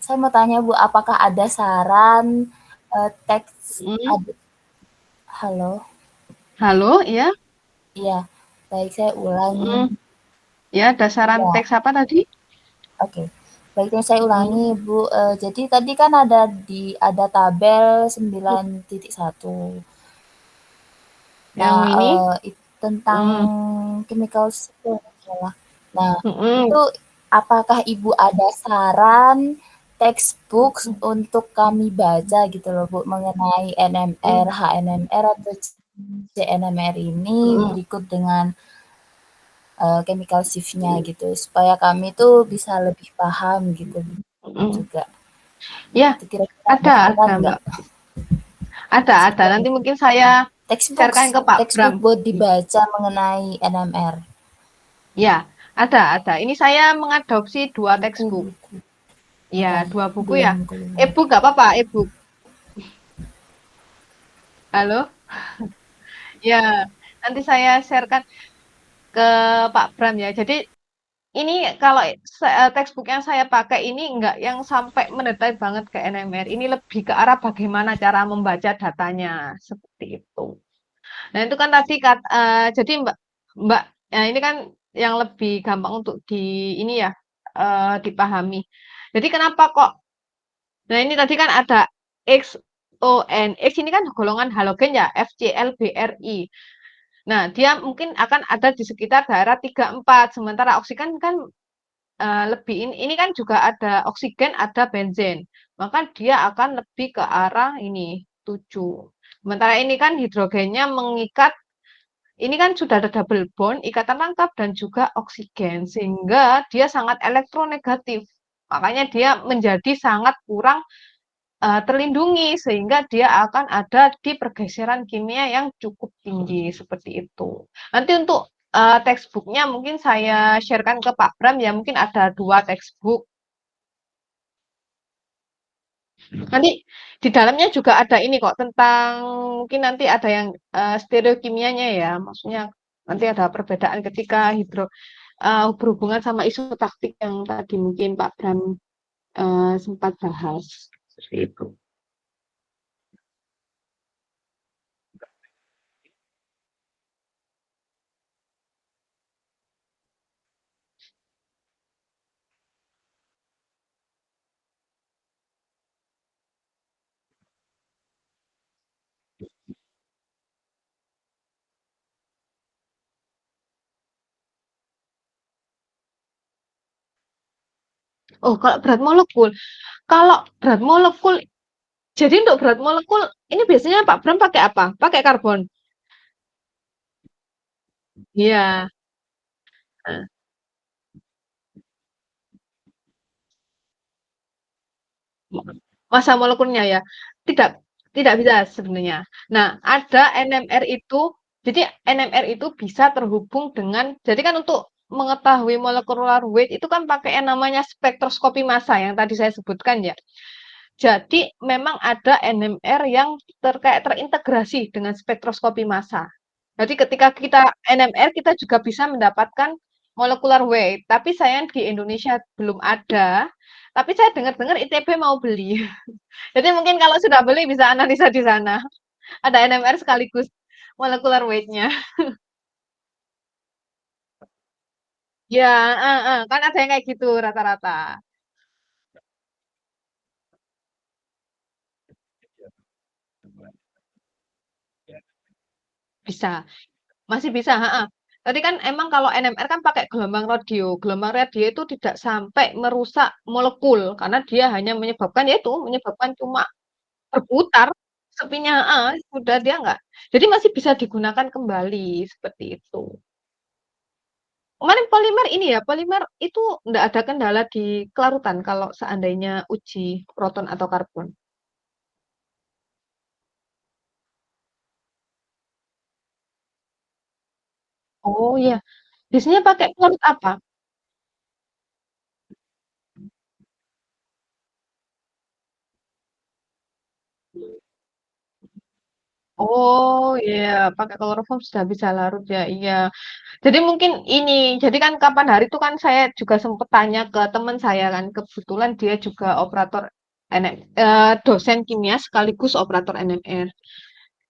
saya mau tanya Bu, apakah ada saran teks Mm. halo? Halo, ya. Iya, baik saya ulangi. Mm. Ya, dasaran Ya, teks apa tadi? oke. Baiknya saya Mm. ulangi Bu. Jadi tadi kan ada tabel 9.1. Yang Nah, ini? tentang Mm. chemical spill salah. Nah, Mm-mm. itu apakah Ibu ada saran textbook untuk kami baca gitu loh Bu, mengenai NMR, Mm. HNMR, atau CNMR ini Mm. berikut dengan chemical shift-nya gitu, supaya kami tuh bisa lebih paham gitu Mm. juga. Ya, Itu kira-kira ada ada saran nggak? Mbak. Ada. Nanti mungkin saya Textbook sharekan ke Pak textbook Bram. buat dibaca mengenai NMR. Ya, ada. Ini saya mengadopsi dua textbook. Buku-buku. Ya, Ya, dua buku ya. belum. E-book nggak apa-apa, e-book. Halo? Ya, nanti saya sharekan ke Pak Bram ya. Jadi ini kalau textbook yang saya pakai ini enggak yang sampai mendetail banget ke NMR. Ini lebih ke arah bagaimana cara membaca datanya seperti itu. Nah, itu kan tadi jadi Mbak Mbak ini kan yang lebih gampang untuk ini ya dipahami. Jadi kenapa kok nah ini tadi kan ada XON. X ini kan golongan halogen ya, FCl BRI. Nah, dia mungkin akan ada di sekitar daerah 3 4. Sementara oksigen kan lebih ini kan juga ada oksigen, ada benzen. Maka dia akan lebih ke arah ini 7. Sementara ini kan hidrogennya mengikat ini kan sudah ada double bond, ikatan rangkap dan juga oksigen sehingga dia sangat elektronegatif. Makanya dia menjadi sangat kurang terlindungi sehingga dia akan ada di pergeseran kimia yang cukup tinggi seperti itu. Nanti untuk textbooknya mungkin saya sharekan ke Pak Bram ya, mungkin ada 2 textbook. Nanti di dalamnya juga ada ini kok tentang mungkin nanti ada yang stereokimianya ya, maksudnya nanti ada perbedaan ketika berhubungan sama isotaktik yang tadi mungkin Pak Bram sempat bahas seperti itu. Oh, kalau berat molekul, jadi untuk berat molekul ini biasanya Pak Bram pakai apa? Pakai karbon? Iya. Heeh. Massa molekulnya ya? Tidak tidak bisa sebenarnya. Nah, ada NMR itu, jadi NMR itu bisa terhubung dengan, jadi kan untuk mengetahui molecular weight itu kan pakai yang namanya spektroskopi massa yang tadi saya sebutkan ya. Jadi memang ada NMR yang kayak terintegrasi dengan spektroskopi massa. Jadi ketika kita NMR kita juga bisa mendapatkan molecular weight, tapi sayang di Indonesia belum ada. Tapi saya dengar-dengar ITB mau beli. Jadi mungkin kalau sudah beli bisa analisa di sana. Ada NMR sekaligus molecular weight-nya. Ya, kan ada yang kayak gitu rata-rata. Bisa, masih bisa, heeh. Tadi kan emang kalau NMR kan pakai gelombang radio. Gelombang radio itu tidak sampai merusak molekul karena dia hanya menyebabkan ya itu, menyebabkan cuma berputar sepinya, heeh, sudah dia enggak. Jadi masih bisa digunakan kembali seperti itu. Kemarin polimer ini ya, polimer itu enggak ada kendala di kelarutan kalau seandainya uji proton atau karbon. Oh iya, biasanya pakai pelarut apa? Oh iya, pakai kloroform sudah bisa larut ya, iya. Jadi mungkin ini, jadi kan kapan hari itu kan saya juga sempat tanya ke teman saya kan, kebetulan dia juga operator dosen kimia sekaligus operator NMR.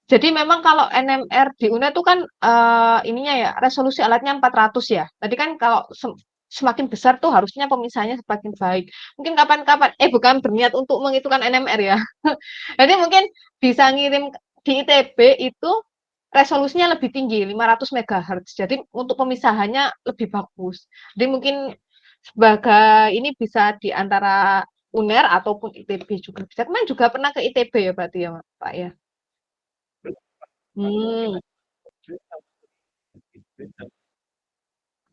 Jadi memang kalau NMR di UNED itu kan ininya ya, resolusi alatnya 400 ya. Tadi kan kalau semakin besar tuh harusnya pemisahannya semakin baik. Mungkin kapan-kapan, bukan berniat untuk menghitungkan NMR ya. Jadi mungkin bisa ngirim di ITB itu resolusinya lebih tinggi, 500 MHz. Jadi untuk pemisahannya lebih bagus. Jadi mungkin sebagai ini bisa di antara UNER ataupun ITB juga bisa. Kemarin juga pernah ke ITB ya berarti ya, Pak ya. Hmm,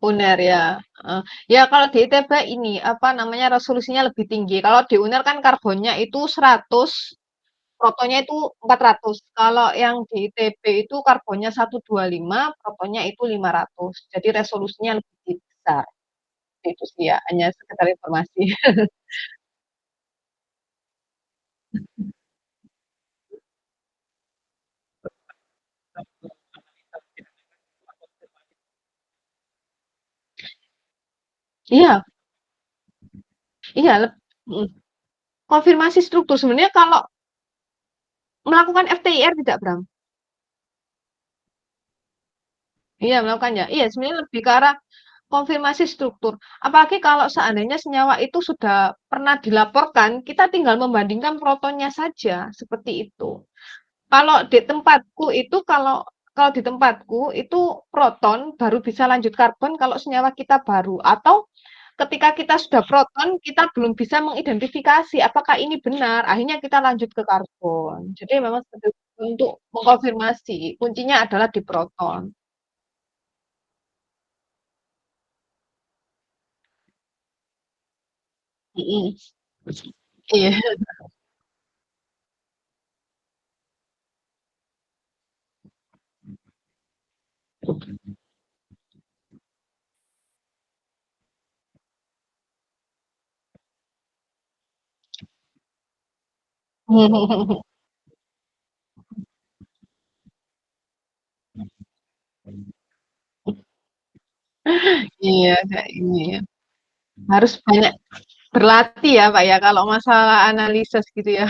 UNER ya. Heeh. Ya kalau di ITB ini apa namanya resolusinya lebih tinggi. Kalau di UNER kan karbonnya itu 100, protonnya itu 400. Kalau yang di ITB itu karbonnya 125, protonnya itu 500. Jadi resolusinya lebih besar. Itu sih ya, hanya sekedar informasi. Iya, iya, mm. Konfirmasi struktur sebenarnya kalau melakukan FTIR tidak, Bram? Iya, melakukan ya. Iya, sebenarnya lebih ke arah konfirmasi struktur. Apalagi kalau seandainya senyawa itu sudah pernah dilaporkan, kita tinggal membandingkan protonnya saja, seperti itu. Kalau di tempatku itu kalau di tempatku itu proton baru bisa lanjut karbon kalau senyawa kita baru atau ketika kita sudah proton kita belum bisa mengidentifikasi apakah ini benar, akhirnya kita lanjut ke karbon. Jadi memang untuk mengkonfirmasi kuncinya adalah di proton. Mm-mm. Iya. Iya, kayak ini ya. Harus banyak berlatih ya, Pak ya, kalau masalah analisis gitu ya.